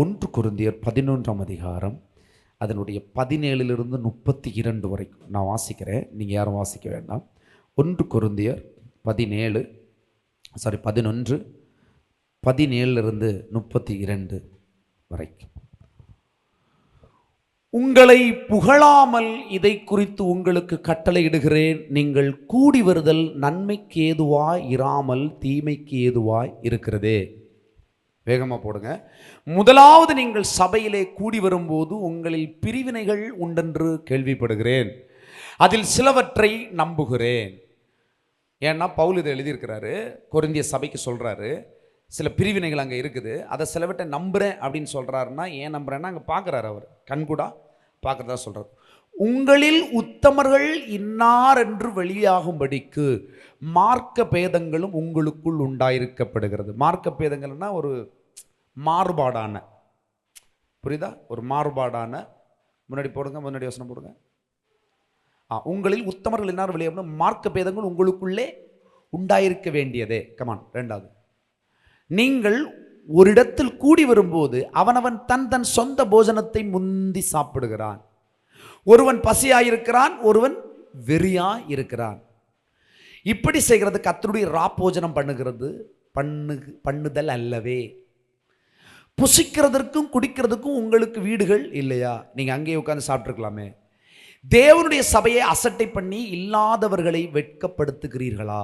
1 கொரிந்தியர் 11ஆம் அதிகாரம் அதனுடைய 17 to 32 வரைக்கும் நான் வாசிக்கிறேன். நீங்கள் யாரும் வாசிக்க வேண்டாம். 1 கொரிந்தியர் 11 17 to 32 வரைக்கும். உங்களை புகழாமல் இதை குறித்து உங்களுக்கு கட்டளையிடுகிறேன். நீங்கள் கூடி வருதல் நன்மைக்கு ஏதுவாய் இராமல் தீமைக்கு ஏதுவாய் இருக்கிறதே. வேகமாக போடுங்க. முதலாவது, நீங்கள் சபையிலே கூடி வரும்போது உங்களில் பிரிவினைகள் உண்டென்று கேள்விப்படுகிறேன். அதில் சிலவற்றை நம்புகிறேன். ஏன்னா பவுல் இதை எழுதியிருக்கிறாரு, கொரிந்திய சபைக்கு சொல்கிறாரு. சில பிரிவினைகள் அங்கே இருக்குது, அதை சிலவற்றை நம்புகிறேன் அப்படின்னு சொல்கிறாருன்னா, ஏன் நம்புகிறேன்னா அங்கே பார்க்குறாரு, அவர் கண்கூடா பார்க்குறதா சொல்கிறார். உங்களில் உத்தமர்கள் இன்னார் என்று வெளியாகும்படிக்கு மார்க்க பேதங்களும் உங்களுக்குள் உண்டாயிருக்கப்படுகிறது. மார்க்க பேதங்கள்னா ஒரு மாறுபாடான, புரியுதா, ஒரு மாறுபாடான, முன்னாடி போடுங்க, முன்னாடி யோசனை போடுங்க. உங்களில் உத்தமர்கள் இன்னார் வெளியாகும் மார்க்க பேதங்கள் உங்களுக்குள்ளே உண்டாயிருக்க வேண்டியதே. கமான். ரெண்டாவது, நீங்கள் ஒரு இடத்தில் கூடி வரும்போது அவனவன் தன் தன் சொந்த போஜனத்தை முந்தி சாப்பிடுகிறான். ஒருவன் பசியாயிருக்கிறான், ஒருவன் வெறியாயிருக்கிறான். இப்படி செய்கிறது கர்த்தருடைய ராப்போஜனம் பண்ணுதல் அல்லவே. புசிக்கிறதற்கும் குடிக்கிறதுக்கும் உங்களுக்கு வீடுகள் இல்லையா? நீங்க அங்கேயே உட்கார்ந்து சாப்பிட்டுருக்கலாமே. தேவனுடைய சபையை அசட்டை பண்ணி இல்லாதவர்களை வெட்கப்படுத்துகிறீர்களா?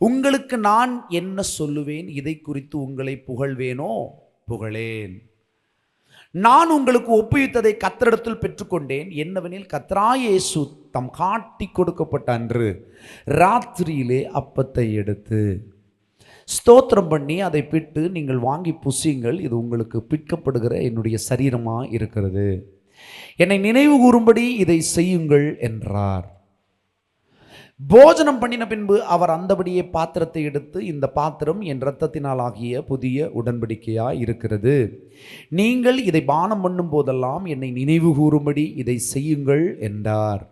உங்களுக்கு நான் என்ன சொல்லுவேன்? இதை குறித்து உங்களை புகழ்வேனோ? புகழேன். நான் உங்களுக்கு ஒப்புவித்ததை கர்த்தரிடத்தில் பெற்றுக்கொண்டேன். என்னவெனில், கர்த்தராகிய இயேசு தம் காட்டி கொடுக்கப்பட்ட அன்று ராத்திரியிலே அப்பத்தை எடுத்து ஸ்தோத்திரம் பண்ணி அதை பிட்டு, நீங்கள் வாங்கி புசியுங்கள், இது உங்களுக்கு பிற்கப்படுகிற என்னுடைய சரீரமாக இருக்கிறது, என்னை நினைவு கூறும்படி இதை செய்யுங்கள் என்றார். போஜனம் பண்ணின பின்பு அவர் அந்தபடியே பாத்திரத்தை எடுத்து, இந்த பாத்திரம் என் இரத்தத்தினால் ஆகிய புதிய உடன்படிக்கையாய் இருக்கிறது. நீங்கள் இதை பானம் பண்ணும் போதெல்லாம் என்னை நினைவு கூறும்படி இதை செய்யுங்கள் என்றார்.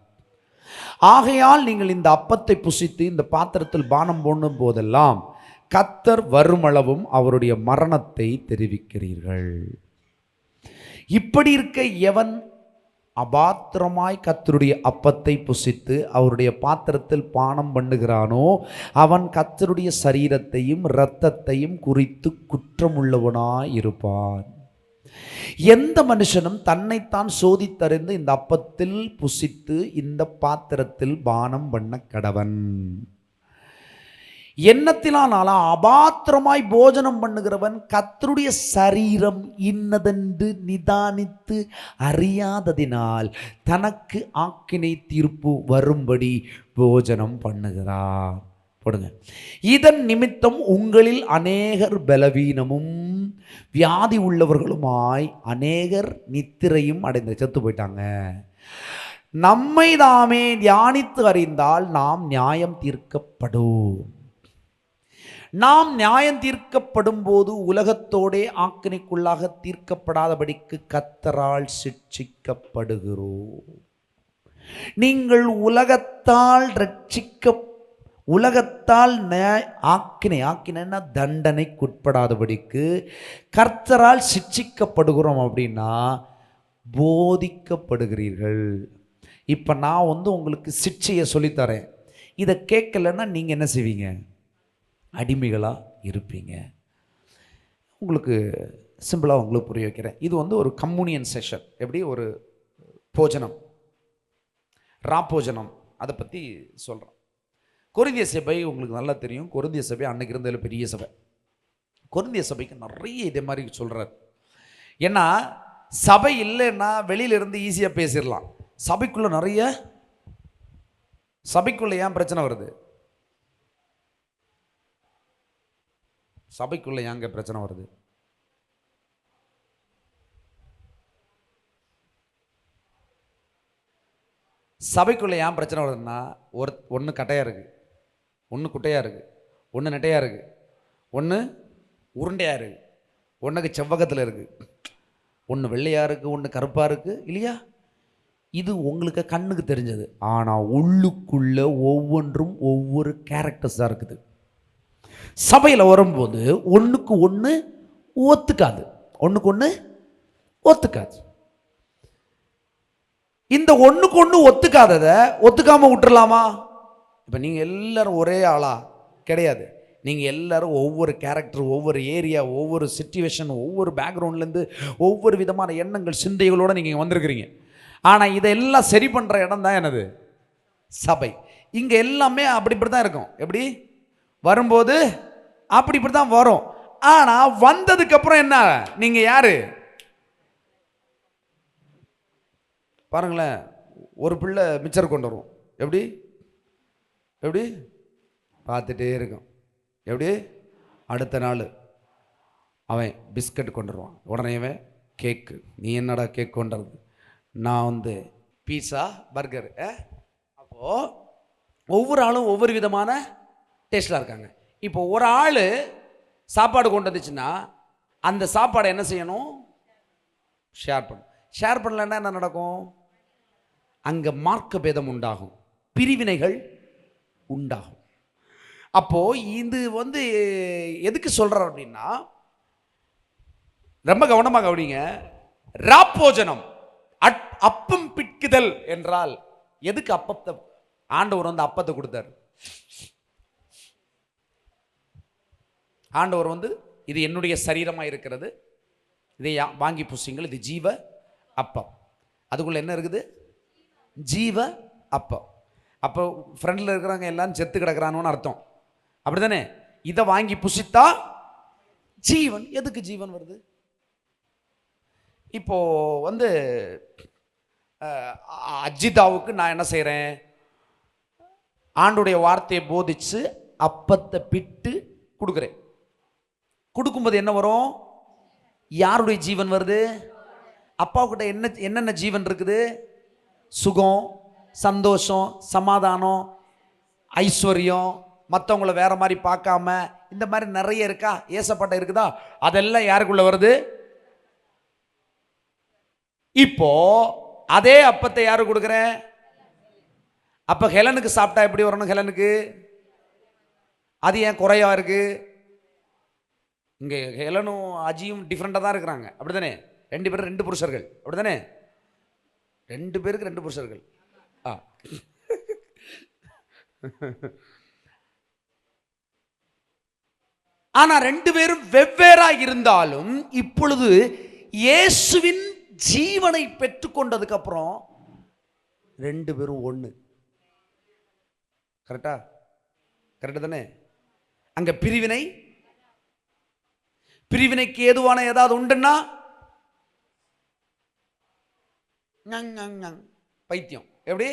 ஆகையால் நீங்கள் இந்த அப்பத்தை புசித்து இந்த பாத்திரத்தில் பானம் பண்ணும் போதெல்லாம் கர்த்தர் வருமளவும் அவருடைய மரணத்தை தெரிவிக்கிறீர்கள். இப்படி இருக்க, எவன் அபாத்திரமாய் கர்த்தருடைய அப்பத்தை புசித்து அவருடைய பாத்திரத்தில் பானம் பண்ணுகிறானோ அவன் கர்த்தருடைய சரீரத்தையும் இரத்தத்தையும் குறித்து குற்றமுள்ளவனாய் இருப்பான். எந்த மனுஷனும் தன்னைத்தான் சோதித்தறிந்து இந்த அப்பத்தில் புசித்து இந்த பாத்திரத்தில் பானம் பண்ண கடவன். எண்ணத்திலானால அபாத்திரமாய் போஜனம் பண்ணுகிறவன் கர்த்தருடைய சரீரம் இன்னதென்று நிதானித்து அறியாததினால் தனக்கு ஆக்கினை தீர்ப்பு வரும்படி போஜனம் பண்ணுகிறான். போடுங்க. இதன் நிமித்தம் உங்களில் அநேகர் பலவீனமும் வியாதி உள்ளவர்களுமாய் அநேகர் நித்திரையும் அடைந்து செத்து போயிட்டாங்க. நம்மை தாமே தியானித்து அறிந்தால் நாம் நியாயம் தீர்க்கப்படும். நாம் நியாயம் தீர்க்கப்படும் போது உலகத்தோடே ஆக்கினைக்குள்ளாக தீர்க்கப்படாதபடிக்கு கர்த்தரால் சிட்சிக்கப்படுகிறோம். நீங்கள் உலகத்தால் ஆக்கினைன்னா தண்டனைக்குட்படாதபடிக்கு கர்த்தரால் சிட்சிக்கப்படுகிறோம். அப்படின்னா போதிக்கப்படுகிறீர்கள். இப்போ நான் உங்களுக்கு சிட்சையை சொல்லித்தரேன். இதை கேட்கலன்னா நீங்கள் என்ன செய்வீங்க? அடிமைகளாக இருப்பீங்க. உங்களுக்கு சிம்பிளாக உங்களுக்கு புரிய வைக்கிறேன். இது ஒரு கம்யூனியன் செஷன். எப்படி ஒரு போஜனம், ராப்போஜனம், அதை பற்றி சொல்கிறேன். கொரிந்திய சபை உங்களுக்கு நல்லா தெரியும். கொரிந்திய சபை அன்னைக்கு இருந்ததில் பெரிய சபை. கொரிந்திய சபைக்கு நிறைய இதே மாதிரி சொல்கிறார். ஏன்னா சபை இல்லைன்னா வெளியிலிருந்து ஈஸியாக பேசிடலாம். சபைக்குள்ளே ஏன் பிரச்சனை வருது? சபைக்குள்ளே ஏங்க பிரச்சனை வருது? சபைக்குள்ளே ஏன் பிரச்சனை வருதுன்னா, ஒன்று கட்டையாக இருக்குது, ஒன்று குட்டையாக இருக்குது, ஒன்று நெட்டையாக இருக்குது, ஒன்று உருண்டையாக இருக்குது, ஒன்றுக்கு செவ்வகத்தில் இருக்குது, ஒன்று வெள்ளையாக இருக்குது, ஒன்று கருப்பாக இருக்குது, இல்லையா? இது உங்களுக்கு கண்ணுக்கு தெரிஞ்சது. ஆனால் உள்ளுக்குள்ள ஒவ்வொன்றும் ஒவ்வொரு கேரக்டர்ஸாக இருக்குது. சபையில் வரும்போது ஒன்றுக்கு ஒன்று ஒத்துக்காது, ஒன்றுக்கு ஒன்று ஒத்துக்காது. இந்த ஒண்ணுக்கு ஒண்ணு ஒத்துக்காததை ஒத்துக்காம விட்டுறலாமா? இப்ப நீங்க எல்லாரும் ஒரே ஆளா கிடையாது. நீங்க எல்லாரும் ஒவ்வொரு கேரக்டர், ஒவ்வொரு ஏரியா, ஒவ்வொரு சிச்சுவேஷன், ஒவ்வொரு பேக்ரவுண்ட்லேருந்து ஒவ்வொரு விதமான எண்ணங்கள் சிந்தைகளோட நீங்க வந்திருக்கிறீங்க. ஆனா இதெல்லாம் சரி பண்ற இடம் தான் என்னது? சபை. இங்க எல்லாமே அப்படி தான் இருக்கும். எப்படி வரும்போது அப்படி தான் வரும். ஆனா வந்ததுக்கு அப்புறம் என்ன? நீங்க யாரு பாருங்களேன். ஒரு பிள்ளை மிச்சர் கொண்டு வரும். எப்படி எப்படி பார்த்துட்டே இருக்கும். எப்படி அடுத்த நாள் அவன் பிஸ்கட் கொண்டு வருவான். உடனே அவன் கேக்கு. நீ என்னடா கேக் கொண்டு வருது? நான் பீஸா பர்கர். அப்போது ஒவ்வொரு ஆளும் ஒவ்வொரு விதமான டேஸ்டில் இருக்காங்க. இப்போ ஒரு ஆள் சாப்பாடு கொண்டு வந்துச்சுன்னா அந்த சாப்பாடை என்ன செய்யணும்? ஷேர் பண்ணணும். ஷேர் பண்ணலன்னா என்ன நடக்கும்? அங்கே மார்க்க பேதம் உண்டாகும், பிரிவினைகள் உண்டாகும். அப்போ இது எதுக்கு சொல்றார் அப்படின்னா, ரொம்ப கவனமாக கவனிங்க. ராப்போஜனம், அப்பம் பிட்குதல் என்றால் எதுக்கு அப்பத்தை ஆண்டவர் அப்பத்தை கொடுத்தார்? ஆண்டவர் இது என்னுடைய சரீரமா இருக்கிறது, இதை வாங்கி புசிங்கள், இது ஜீவ அப்பம். அதுக்குள்ள என்ன இருக்குது? ஜீவ அப்பம். அப்போ ஃப்ரெண்டில் இருக்கிறவங்க எல்லாம் செத்து கிடக்கிறானோன்னு அர்த்தம், அப்படிதானே? இதை வாங்கி புசித்தா ஜீவன். எதுக்கு ஜீவன் வருது? இப்போ அஜிதாவுக்கு நான் என்ன செய்கிறேன்? ஆண்டுடைய வார்த்தையை போதிச்சு அப்பத்தை பிட்டு கொடுக்குறேன். கொடுக்கும்போது என்ன வரும்? யாருடைய ஜீவன் வருது? அப்பாவுக்கிட்ட என்னென்ன ஜீவன் இருக்குது? சுகம், சந்தோஷம், சமாதானம், ஐஸ்வர்யம், மற்றவங்கள வேற மாதிரி பார்க்காம, இந்த மாதிரி நிறைய இருக்கா? ஏசப்பட்ட இருக்குதா? அதெல்லாம் யாருக்குள்ள வருது? இப்போ அதே அப்பத்தை யாரு கொடுக்குறேன்? அப்ப ஹெலனுக்கு சாப்பிட்டா எப்படி வரணும்? ஹெலனுக்கு அது ஏன் குறையா இருக்கு? இங்க ஹெலனும் அஜியும் டிஃப்ரெண்டா தான் இருக்கிறாங்க, அப்படிதானே? ரெண்டு பேரும் ரெண்டு புருஷர்கள், அப்படிதானே? ரெண்டு பேருக்கு ரெண்டு புருஷர்கள். ஆனா ரெண்டு பேரும் வெவ்வேறா இருந்தாலும் இப்பொழுது இயேசுவின் ஜீவனை பெற்றுக்கொண்டதுக்கு அப்புறம் ரெண்டு பேரும் ஒண்ணு. கரெக்டா? கரெக்ட் தானே? அங்க பிரிவினைக்கு ஏதுவான ஏதாவது உண்டுன்னா பைத்தியம். எப்படி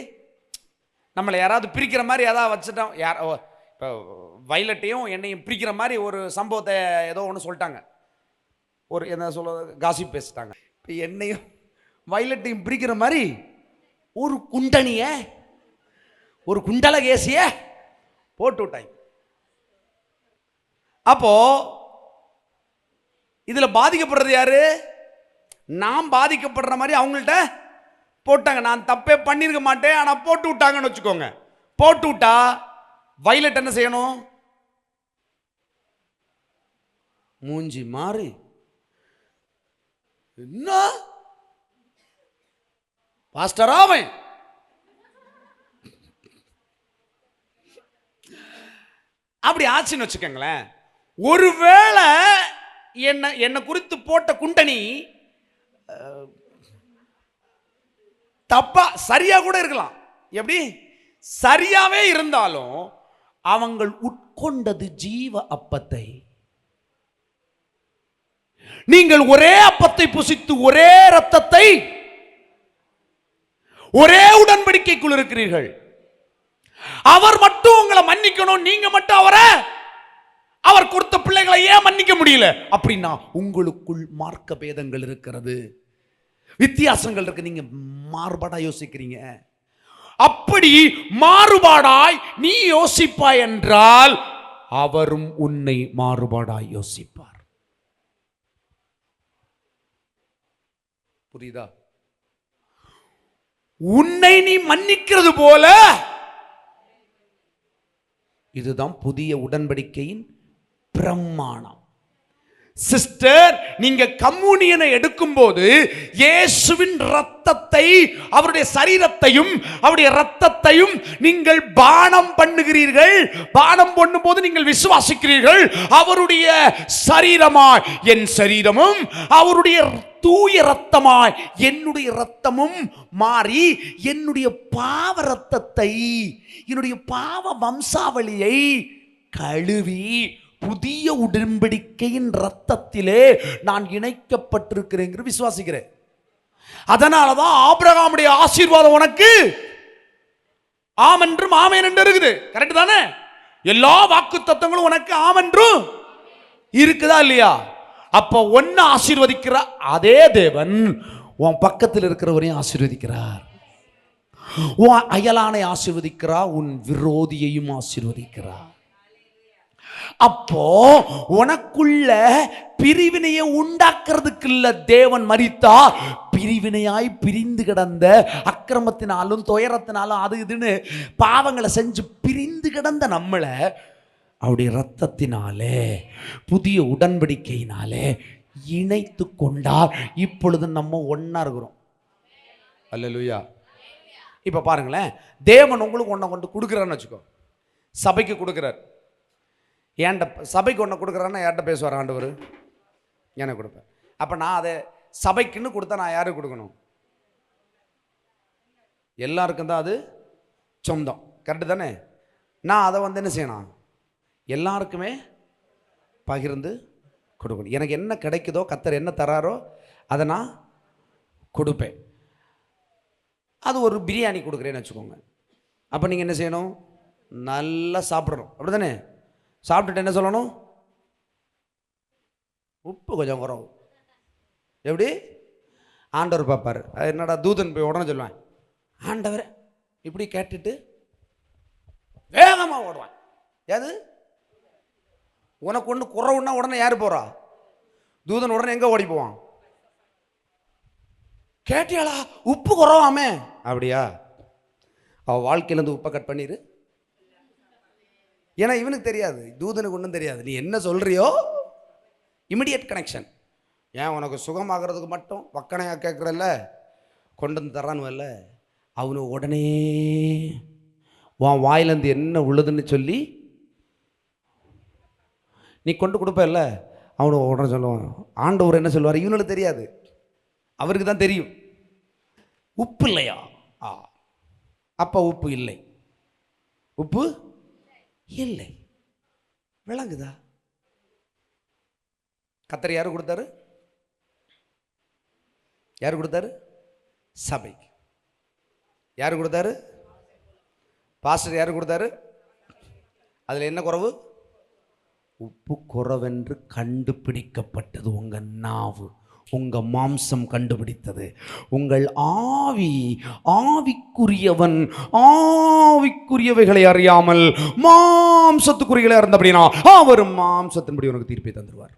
நம்மளை யாராவது பிரிக்கிற மாதிரி ஏதாவது வச்சுட்டோம். இப்போ வைலட்டையும் என்னையும் பிரிக்கிற மாதிரி ஒரு சம்பவத்தை ஏதோ ஒன்று சொல்லிட்டாங்க. ஒரு என்ன சொல்ல, காசிப் பேசிட்டாங்க. இப்போ என்னையும் வைலட்டையும் பிரிக்கிற மாதிரி ஒரு குண்டனிய, ஒரு குண்டல கேசிய போட்டு விட்டாங்க. அப்போ இதுல பாதிக்கப்படுறது யாரு? நான் பாதிக்கப்படுற மாதிரி அவங்கள்ட்ட போட்டாங்க. நான் தப்பே பண்ணிருக்க மாட்டேன், ஆனா போட்டு விட்டாங்கன்னு வச்சுக்கோங்க. போட்டு விட்டா வைலட் என்ன செய்யணும்? மூஞ்சி மாறி, என்ன பாஸ்டரா அவன்? அப்படி ஆச்சுன்னு வச்சுக்கோங்களேன். ஒருவேளை என்ன குறித்து போட்ட குண்டனி தப்பா சரியா கூட இருக்கலாம். எப்படி சரியாவே இருந்தாலும் அவங்கள் உட்கொண்டது ஜீவ அப்பத்தை. நீங்கள் ஒரே அப்பத்தை புசித்து ஒரே இரத்தத்தை ஒரே உடன்படிக்கைக்குள் இருக்கிறீர்கள். அவர் மட்டும் உங்களை மன்னிக்கணும், நீங்க மட்டும் அவர் கொடுத்த பிள்ளைகளை ஏன் மன்னிக்க முடியல? அப்படின்னா உங்களுக்குள் மார்க்க பேதங்கள் இருக்கிறது, வித்தியாசங்கள் இருக்கு. நீங்க மாறுபாடா யோசிக்கிறீங்க. அப்படி மாறுபாடாய் நீ யோசிப்பாய் என்றால் அவரும் உன்னை மாறுபாடாய் யோசிப்பார். புரியுதா? உன்னை நீ மன்னிக்கிறது போல. இதுதான் புதிய உடன்படிக்கையின் பிரமாணம். சிஸ்டர், நீங்க கம்யூனியனை எடுக்கும்போது இயேசுவின் இரத்தத்தை, அவருடைய சரீரத்தையும் அவருடைய இரத்தத்தையும் நீங்கள் பானம் பண்ணுகிறீர்கள். பானம் பண்ணும்போது நீங்கள் விசுவாசிக்கிறீர்கள், அவருடைய சரீரமாய் என் சரீரமும் அவருடைய தூய இரத்தமாய் என்னுடைய இரத்தமும் மாறி என்னுடைய பாவ இரத்தத்தை, என்னுடைய பாவ வம்சாவளியை கழுவி புதிய உடன்படிக்கையின் இரத்தத்திலே நான் இணைக்கப்பட்டிருக்கிறேன் விசுவாசிக்கிறேன். அதனாலதான் ஆபிரகாமுடைய ஆசீர்வாதம் உனக்கு ஆம் என்றும் ஆமென் என்று இருக்குது. கரெக்ட் தானே? எல்லா வாக்கு தத்தங்களும் உனக்கு ஆம் என்றும் இருக்குதா இல்லையா? அப்ப ஒன்னு ஆசீர்வதிக்கிற அதே தேவன் உன் பக்கத்தில் இருக்கிறவரையும் ஆசீர்வதிக்கிறார். உன் அயலானை ஆசீர்வதிக்கிறார், உன் விரோதியையும் ஆசீர்வதிக்கிறார். அப்போ உனக்குள்ள பிரிவினையை உண்டாக்குறதுக்கு இல்ல தேவன் மரித்தார். பிரிவினையாய் பிரிந்து கிடந்த அக்கிரமத்தினாலும் துயரத்தினாலும் அது இதுன்னு பாவங்களை செஞ்சு பிரிந்து கிடந்த நம்மளை அவருடைய இரத்தத்தினாலே புதிய உடன்படிக்கையினாலே இணைத்து கொண்டார். இப்பொழுது நம்ம ஒன்னா இருக்கிறோம். அல்லேலூயா. இப்ப பாருங்களேன், தேவன் உங்களுக்கு ஒன்றை கொண்டு கொடுக்குறான்னு வச்சுக்கோ. சபைக்கு கொடுக்குறார். ஏன்ட சபைக்கு ஒன்று கொடுக்குறான்னா யார்கிட்ட பேசுவார் ஆண்டவர்? எனக்கு கொடுப்பேன். அப்போ நான் அதை சபைக்குன்னு கொடுத்தா நான் யாருக்கு கொடுக்கணும்? எல்லாருக்கும் தான் அது சொந்தம். கரெக்டு தானே? நான் அதை என்ன செய்யணும்? எல்லாருக்குமே பகிர்ந்து கொடுக்கணும். எனக்கு என்ன கிடைக்குதோ, கர்த்தர் என்ன தராரோ அதை நான் கொடுப்பேன். அது ஒரு பிரியாணி கொடுக்குறேன்னு வச்சுக்கோங்க. அப்போ நீங்கள் என்ன செய்யணும்? நல்லா சாப்பிடணும். அப்படி தானே? சாப்பிட்டுட்டு என்ன சொல்லணும்? உப்பு கொஞ்சம் குறவு. எப்படி? ஆண்டவர் பார்ப்பார். என்னடா தூதன் போய் உடனே சொல்லுவேன், ஆண்டவர் இப்படி கேட்டுட்டு வேகமாக ஓடுவான். ஏது உனக்கு ஒன்று குறவுன்னா உடனே யார் போறா? தூதன் உடனே எங்கே ஓடி போவான்? கேட்டியாளா உப்பு குறவாமே? அப்படியா? அவள் வாழ்க்கையிலேருந்து உப்பை கட் பண்ணிடு. ஏன்னா இவனுக்கு தெரியாது, தூதனுக்கு ஒன்றும் தெரியாது. நீ என்ன சொல்றியோ இமிடியட் கனெக்ஷன். ஏன் உனக்கு சுகமாகிறதுக்கு மட்டும் வக்கனையாக கேட்குறல்ல, கொண்டு வந்து தரானுவல்ல, அவனு உடனே உன் வாயிலேருந்து என்ன உள்ளதுன்னு சொல்லி நீ கொண்டு கொடுப்பல்ல, அவனு உடனே சொல்லுவான். ஆண்டவர் என்ன சொல்லுவார்? இவனுக்கு தெரியாது, அவருக்கு தான் தெரியும். உப்பு இல்லையா? அப்போ உப்பு இல்லை, உப்பு இல்லை. விளங்குதா? கர்த்தர் யாரு கொடுத்தாரு? யாரு கொடுத்தாரு? சபைக்கு. யாரு கொடுத்தாரு? பாஸ்டர் யாரு கொடுத்தாரு? அதில் என்ன குறைவு? உப்பு குறைவென்று கண்டுபிடிக்கப்பட்டது உங்க நாவு, உங்க மாம்சம் கண்டுபிடித்தது. உங்கள் ஆவி, ஆவிக்குரியவன் ஆவிக்குரியவைகளை அறியாமல் மாம்சத்துக்குரியகளை அறிந்தபடினா அவர் மாம்சத்தின்படி உனக்கு தீர்ப்பை தந்துடுவார்.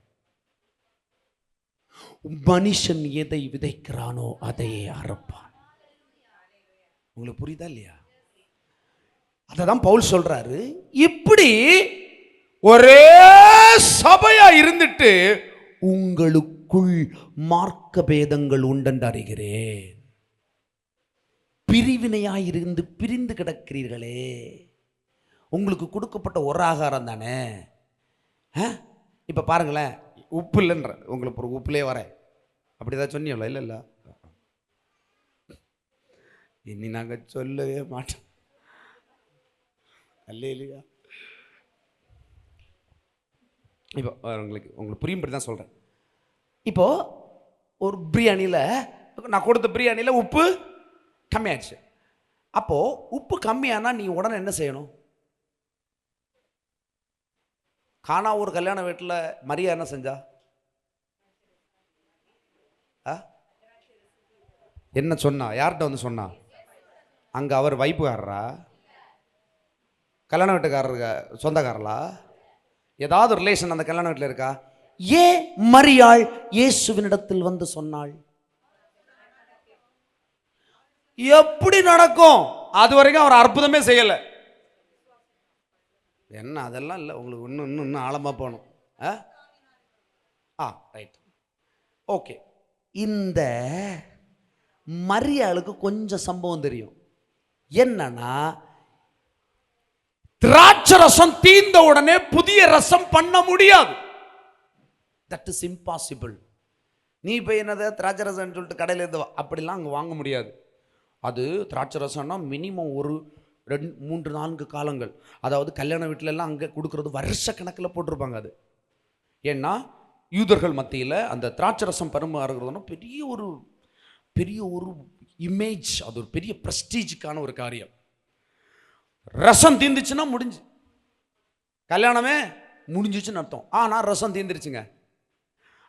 மனுஷன் எதை விதைக்கிறானோ அதையே அறுப்பான். உங்களுக்கு புரியுதா இல்லையா? அததான் பவுல் சொல்றாரு. இப்படி ஒரே சபையா இருந்துட்டு உங்களுக்குள் மார்க்க பேதங்கள் உண்டென்று அறிகிறேன். பிரிவினையாயிருந்து பிரிந்து கிடக்கிறீர்களே. உங்களுக்கு கொடுக்கப்பட்ட ஒரு ஆகாரம் தானே. இப்போ பாருங்களேன், உப்பு இல்லைன்ற உங்களுக்கு ஒரு உப்புலே வரேன் அப்படிதான் சொன்னீங்களா? இல்லை இல்லை, இனி நாங்கள் சொல்லவே மாட்டோம். அல்ல இல்லையா? இப்போ உங்களுக்கு புரியும்படி தான் சொல்கிறேன். இப்போது ஒரு பிரியாணியில், நான் கொடுத்த பிரியாணியில் உப்பு கம்மியாச்சு. அப்போது உப்பு கம்மியானா நீ உடனே என்ன செய்யணும்? காணா ஒரு கல்யாண வீட்டில் மரியா என்ன செஞ்சா? என்ன சொன்னா? யார்கிட்ட வந்து சொன்னா? அங்கே அவர் வைப்புக்காரரா, கல்யாண வீட்டுக்காரருக்கு சொந்தக்காரலா, ஏதாவது ரிலேஷன் அந்த கல்யாண வீட்டில் இருக்கா? ஏன் மரியாள் இயேசுவினிடத்தில் வந்து சொன்னாள்? எப்படி நடக்கும்? அது வரைக்கும் அவர் அற்புதமே செய்யலை. என்ன அதெல்லாம் இல்லை, உங்களுக்கு இன்னும் ஆழமாக போகணும். Right, okay. இந்த மரியாளுக்கு கொஞ்சம் சம்பவம் தெரியும். என்னன்னா, திராட்சை ரசம் தீர்ந்த உடனே புதிய ரசம் பண்ண முடியாது. That is impossible. நீ போய் என்னது திராட்சை ரசம்னு சொல்லிட்டு கடையில் இருந்து அப்படிலாம் அங்கே வாங்க முடியாது. அது திராட்சை ரசம்னா மினிமம் ஒரு 2-3-4 காலங்கள். அதாவது கல்யாண வீட்டிலலாம் அங்கே கொடுக்குறது வருஷ கணக்கில் போட்டிருப்பாங்க. அது ஏன்னா யூதர்கள் மத்தியில் அந்த திராட்சை ரசம் பரிமாறுகிறதுனா பெரிய ஒரு இமேஜ், அது ஒரு பெரிய பிரஸ்டீஜுக்கான ஒரு காரியம். ரசம் தீர்ந்துச்சுன்னா முடிஞ்சு, கல்யாணமே முடிஞ்சிச்சுன்னு அர்த்தம். ஆனால் ரசம் தீர்ந்துருச்சுங்க.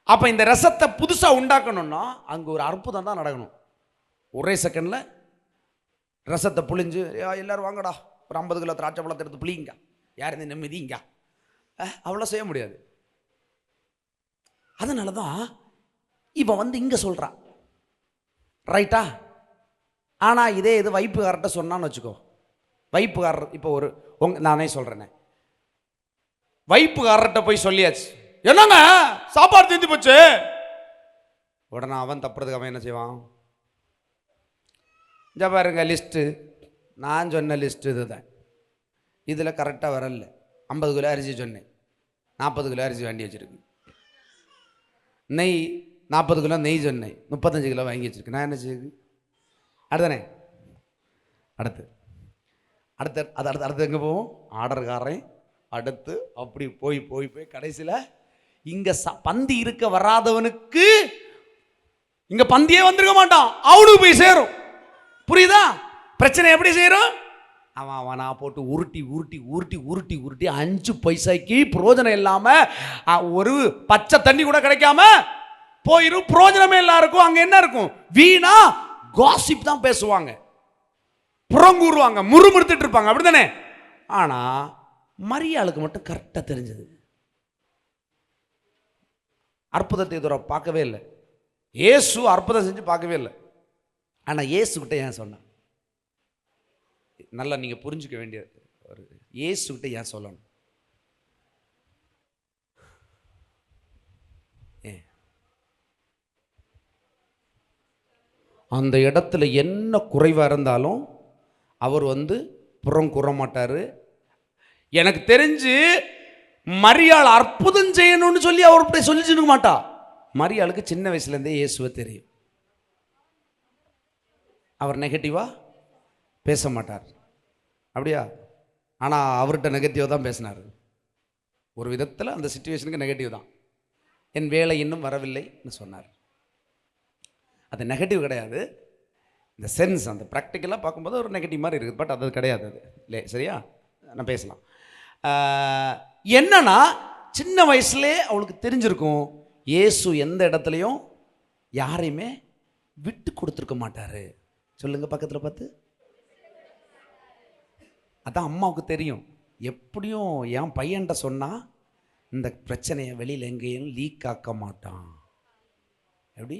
அப்போ இந்த ரசத்தை புதுசாக உண்டாக்கணும்னா அங்கே ஒரு அற்புதம் தான் நடக்கணும். ஒரே செகண்டில் ரசத்தை புளிஞ்சு எல்லாரும் வாங்கடா ஒரு 50 கிலோ திராட்சை பழத்தை எடுத்து புளிங்க, யார் இந்த நிம்மதிங்க, அவ்வளோ செய்ய முடியாது. அதனால தான் இவன் வந்து இங்கே சொல்கிறான், ரைட்டா? ஆனால் இதே இது வைப்புக்காரர்கிட்ட சொன்னான்னு வச்சுக்கோ. வைப்புக்காரர் இப்போ நானே சொல்கிறேனே, வைப்புக்காரர்கிட்ட போய் சொல்லியாச்சு, என்னங்க சாப்பாடு தீர்ந்து போச்சு. உடனே அவன் தப்புறதுக்கு அவன் என்ன செய்வான்? பாருங்க லிஸ்ட்டு, நான் சொன்ன லிஸ்ட்டு இதுதான், இதில் கரெக்டாக வரல. 50 கிலோ அரிசி சொன்னேன், 40 கிலோ அரிசி வாங்கி வச்சுருக்கு. நெய் 40 கிலோ நெய் சொன்னேன், 35 கிலோ வாங்கி வச்சுருக்கு. நான் என்ன செய்யுது? அடுத்தானே அடுத்து எங்கே போவோம்? ஆர்டர்காரன் அடுத்து அப்படி போய் கடைசியில் இங்கே பந்தி இருக்க வராதவனுக்கு இங்கே பந்தியே வந்திருக்க மாட்டான், அவனுக்கு போய் சேரும். புரியுதா? பிரச்சனை எப்படி செய்யறோம்? அவனா போட்டு உருட்டி 5 பைசாய்க்கு பிரயோஜனம் இல்லாம ஒரு பச்சை தண்ணி கூட கிடைக்காம போயிரும். பிரயோஜனமே எல்லாருக்கும் அங்க என்ன இருக்கும்? வீணா காசிப் தான் பேசுவாங்க, புறங்கூறுவாங்க, முறுமுறுத்துட்டு இருப்பாங்க, அப்படித்தானே? ஆனா மரியாளுக்கு மட்டும் கரெக்டா தெரிஞ்சது. அற்புதத்தை இதுவரை பார்க்கவே இல்லை. இயேசு அற்புதம் செஞ்சு பார்க்கவே இல்லை. ஆனா இயேசுகிட்ட ஏன் சொன்னான்? நல்லா நீங்க புரிஞ்சுக்க வேண்டிய ஒரு, இயேசுகிட்ட ஏன் சொல்லணும்? அந்த இடத்துல என்ன குறைவா இருந்தாலும் அவர் வந்து புறம் கூற மாட்டாரு. எனக்கு தெரிஞ்சு மரியாள் அற்புதம் செய்யணும்னு சொல்லி அவர்கிட்ட சொல்லிச்சுக்க மாட்டா. மரியாளுக்கு சின்ன வயசுல இருந்தே இயேசுவை தெரியும். அவர் நெகட்டிவா பேச மாட்டார், அப்படியா? ஆனால் அவர்கிட்ட நெகட்டிவ் தான் பேசினார். ஒரு விதத்தில் அந்த சிச்சுவேஷனுக்கு நெகட்டிவ் தான். என் வேலை இன்னும் வரவில்லைன்னு சொன்னார். அது நெகட்டிவ் கிடையாது, இந்த சென்ஸ் அந்த ப்ராக்டிக்கலாக பார்க்கும்போது ஒரு நெகட்டிவ் மாதிரி இருக்குது. பட் அது கிடையாது, அது இல்லை. சரியா? நான் பேசலாம். என்னன்னா சின்ன வயசுலே அவளுக்கு தெரிஞ்சிருக்கும், இயேசு எந்த இடத்துலையும் யாரையுமே விட்டு கொடுத்துருக்க மாட்டார். சொல்லுங்க பக்கத்தில் பார்த்து. அதான் அம்மாவுக்கு தெரியும், எப்படியும் என் பையன்கிட்ட சொன்னால் இந்த பிரச்சனையை வெளியில் எங்கேயும் லீக் ஆக்க மாட்டான். எப்படி?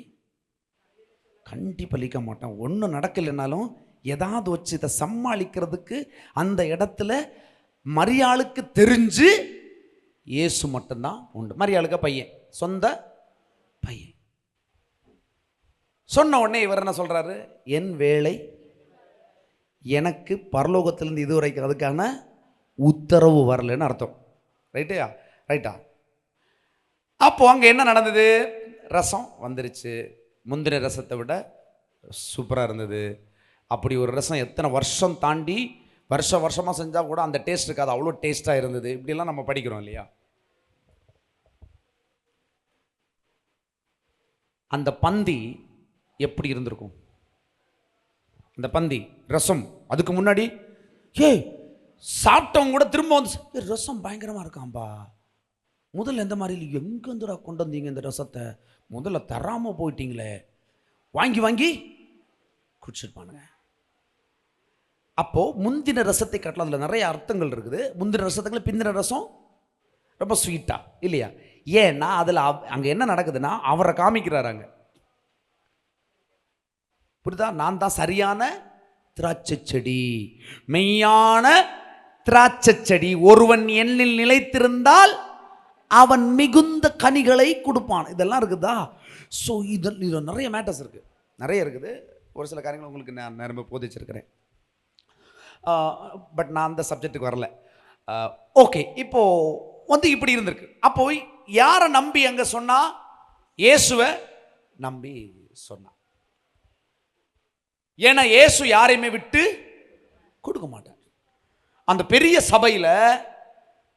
கண்டிப்பாக லீக்க மாட்டான். ஒன்றும் நடக்கலைன்னாலும் ஏதாவது வச்சு இதை சமாளிக்கிறதுக்கு அந்த இடத்துல மரியாளுக்கு தெரிஞ்சு இயேசு மட்டும்தான் உண்டு. மரியாளுக்கு பையன், சொந்த பையன். சொன்ன உடனே இவர் என்ன சொல்றாரு? என் வேலை எனக்கு பரலோகத்திலிருந்து இதுவரைக்கும் அதுக்கான உத்தரவு வரலன்னு அர்த்தம். ரைட்டா? ரைட்டா? அப்போ அங்க என்ன நடந்தது? ரசம் வந்துருச்சு, முந்தின ரசத்தை விட சூப்பராக இருந்தது. அப்படி ஒரு ரசம் எத்தனை வருஷம் தாண்டி வருஷமாக செஞ்சால் கூட அந்த டேஸ்ட் இருக்காது, அவ்வளோ டேஸ்ட்டாக இருந்தது. இப்படிலாம் நம்ம படிக்கிறோம் இல்லையா? அந்த பந்தி எப்படி இருந்திருக்கும்? அந்த பந்தி ரசம், அதுக்கு முன்னாடி சாப்பிட்டவங்க கூட திரும்ப வந்து ரசம் பயங்கரமாக இருக்காம்பா, முதல்ல எந்த மாதிரி எங்கேருந்துடா கொண்டு வந்தீங்க இந்த ரசத்தை, முதல்ல தராமல் போயிட்டீங்களே, வாங்கி குடிச்சிருப்பானுங்க. அப்போ முந்தின ரசத்தை காட்டலாம், அதில் நிறைய அர்த்தங்கள் இருக்குது. முந்தின ரசத்துக்குள்ள பிந்தின ரசம் ரொம்ப ஸ்வீட்டா இல்லையா? ஏன்னா அதில் அங்கே என்ன நடக்குதுன்னா அவரை காமிக்கிறாரு. அங்கே புரியுதா? நான் தான் சரியான திராட்சை செடி, மெய்யான திராட்சை செடி. ஒருவன் என்னில் நிலைத்திருந்தால் அவன் மிகுந்த கனிகளை கொடுப்பான். இதெல்லாம் இருக்குதா? ஸோ இதில் நிறைய மேட்டர்ஸ் இருக்குது, நிறைய இருக்குது. ஒரு சில காரியங்கள் உங்களுக்கு நான் நேரமே போதிச்சிருக்கிறேன். பட் நான் அந்த சப்ஜெக்ட்டுக்கு வரல. ஓகே, இப்போ வந்து இப்படி இருந்திருக்கு. அப்போ யாரை நம்பி அங்கே சொன்னா? இயேசுவை நம்பி சொன்னான். ஏன்னா இயேசு யாரையுமே விட்டு கொடுக்க மாட்டார். அந்த பெரிய சபையில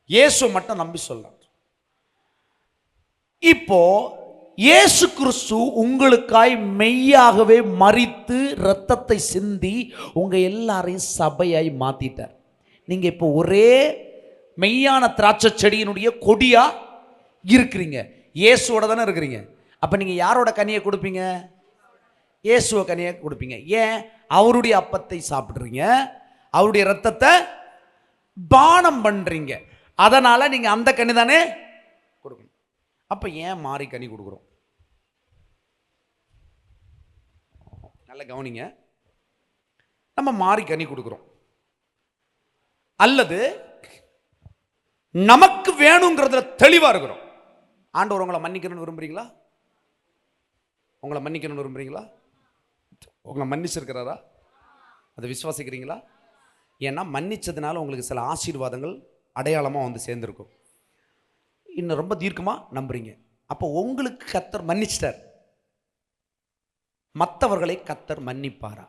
இயேசு மட்டும் நம்பி சொல்றார். இப்போ இயேசு கிறிஸ்து உங்களுக்காய் மெய்யாகவே மரித்து இரத்தத்தை சிந்தி உங்க எல்லாரையும் சபையாய் மாத்திட்டார். நீங்க இப்போ ஒரே மெய்யான திராட்சை செடியினுடைய கொடியா இருக்கிறீங்க, இயேசுவோட தானே இருக்கிறீங்க. அப்ப நீங்க யாரோட கனியை கொடுப்பீங்க? இயேசுவ கனியை கொடுப்பீங்க. ஏன்? அவருடைய அப்பத்தை சாப்பிடுறீங்க, அவருடைய இரத்தத்தை பானம் பண்றீங்க. அதனால நீங்க அந்த கனி தானே கொடுக்கணும். அப்ப ஏன் மாறி கனி கொடுக்குறோம்? நல்ல கவனிங்க. நம்ம மாறி கனி கொடுக்குறோம் அல்லது நமக்கு வேணுங்கிறதுல தெளிவா இருக்கிறோம். ஆண்டவர் உங்களை மன்னிக்கணும்னு விரும்புறீங்களா? உங்களை மன்னிக்கணும்னு விரும்புறீங்களா? உங்களை மன்னிச்சிருக்கிறாரா? அதை விசுவாசிக்கிறீங்களா? ஏன்னா மன்னிச்சதுனால உங்களுக்கு சில ஆசீர்வாதங்கள் அடையாளமாக வந்து சேர்ந்துருக்கும். இன்னும் ரொம்ப தீர்க்கமாக நம்புறீங்க. அப்போ உங்களுக்கு கர்த்தர் மன்னிச்சிட்டார், மற்றவர்களை கர்த்தர் மன்னிப்பாரா?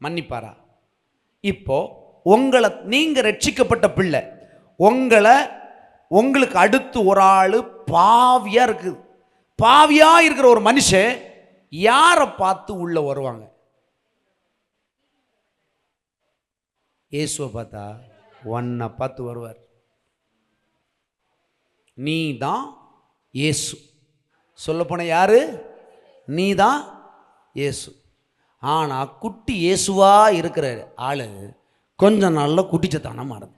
மன்னிப்பாரா? இப்போ உங்களை, நீங்க ரட்சிக்கப்பட்ட பிள்ளை, உங்களுக்கு அடுத்து ஒரு ஆளு பாவியா இருக்குது. பாவியா இருக்கிற ஒரு மனுஷன் யாரை பார்த்து உள்ள வருவாங்க? இயேசுவை பார்த்தா, உன்னை பார்த்து வருவார். நீ தான் இயேசு. சொல்ல போன யாரு? நீ தான் இயேசு. ஆனா குட்டி இயேசுவா இருக்கிற ஆளு கொஞ்சம் நாள்ல குட்டிச்சத்தான மாறுது.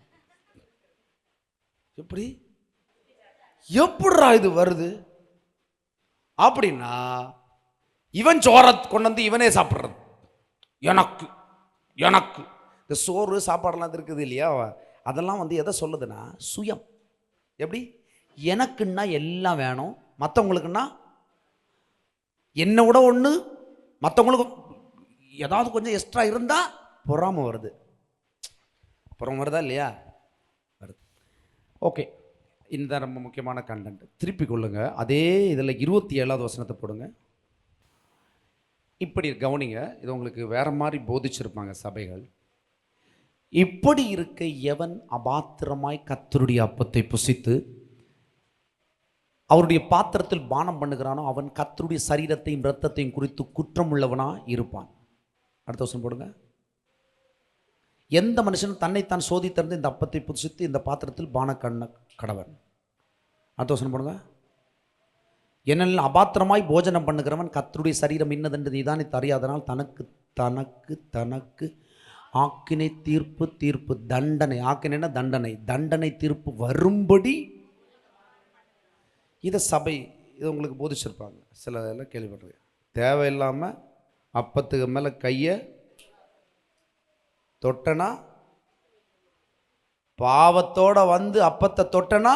எப்படிடா இது வருது அப்படின்னா, இவன் சோற கொண்டு வந்து இவனே சாப்பிட்றது. எனக்கு எனக்கு இந்த சோறு சாப்பாடெல்லாம் இருக்குது இல்லையா, அதெல்லாம் வந்து எதை சொல்லுதுன்னா சுயம். எப்படி? எனக்குன்னா எல்லாம் வேணும், மற்றவங்களுக்குன்னா என்னை விட ஒன்று, மற்றவங்களுக்கு ஏதாவது கொஞ்சம் எக்ஸ்ட்ரா இருந்தால் பொறாமை வருது. பொறாமை வருதா இல்லையா? வருது. ஓகே, இந்த ரொம்ப முக்கியமான கண்டென்ட் திருப்பி கொள்ளுங்க. அதே இதில் 27வது வசனத்தை போடுங்க. இப்படி கவனிங்க, இது உங்களுக்கு வேற மாதிரி போதிச்சிருப்பாங்க சபைகள். இப்படி இருக்க எவன் அபாத்திரமாய் கர்த்தருடைய அப்பத்தை புசித்து அவருடைய பாத்திரத்தில் பானம் பண்ணுகிறானோ அவன் கர்த்தருடைய சரீரத்தையும் இரத்தத்தையும் குறித்து குற்றம் உள்ளவனா இருப்பான். அடுத்த வசனம் போடுங்க. எந்த மனுஷனும் தன்னைத்தான் சோதித்திருந்து இந்த அப்பத்தை புசித்து இந்த பாத்திரத்தில் பான கடவன். அடுத்த வசனம் போடுங்க. என்னெல்லாம் அபாத்திரமாய் போஜனம் பண்ணுகிறவன் கர்த்தருடைய சரீரம் இன்னதென்று நீதானே அறியாதனால் தனக்கு தனக்கு தனக்கு ஆக்கினை தீர்ப்பு தீர்ப்பு தண்டனை, ஆக்கினைனா தண்டனை, தண்டனை தீர்ப்பு வரும்படி. இதை சபை இது உங்களுக்கு போதிச்சிருப்பாங்க, சில இதெல்லாம் கேள்விப்படுறேன். தேவையில்லாமல் அப்பத்துக்கு மேலே கையை தொட்டனா, பாவத்தோட வந்து அப்பத்தை தொட்டனா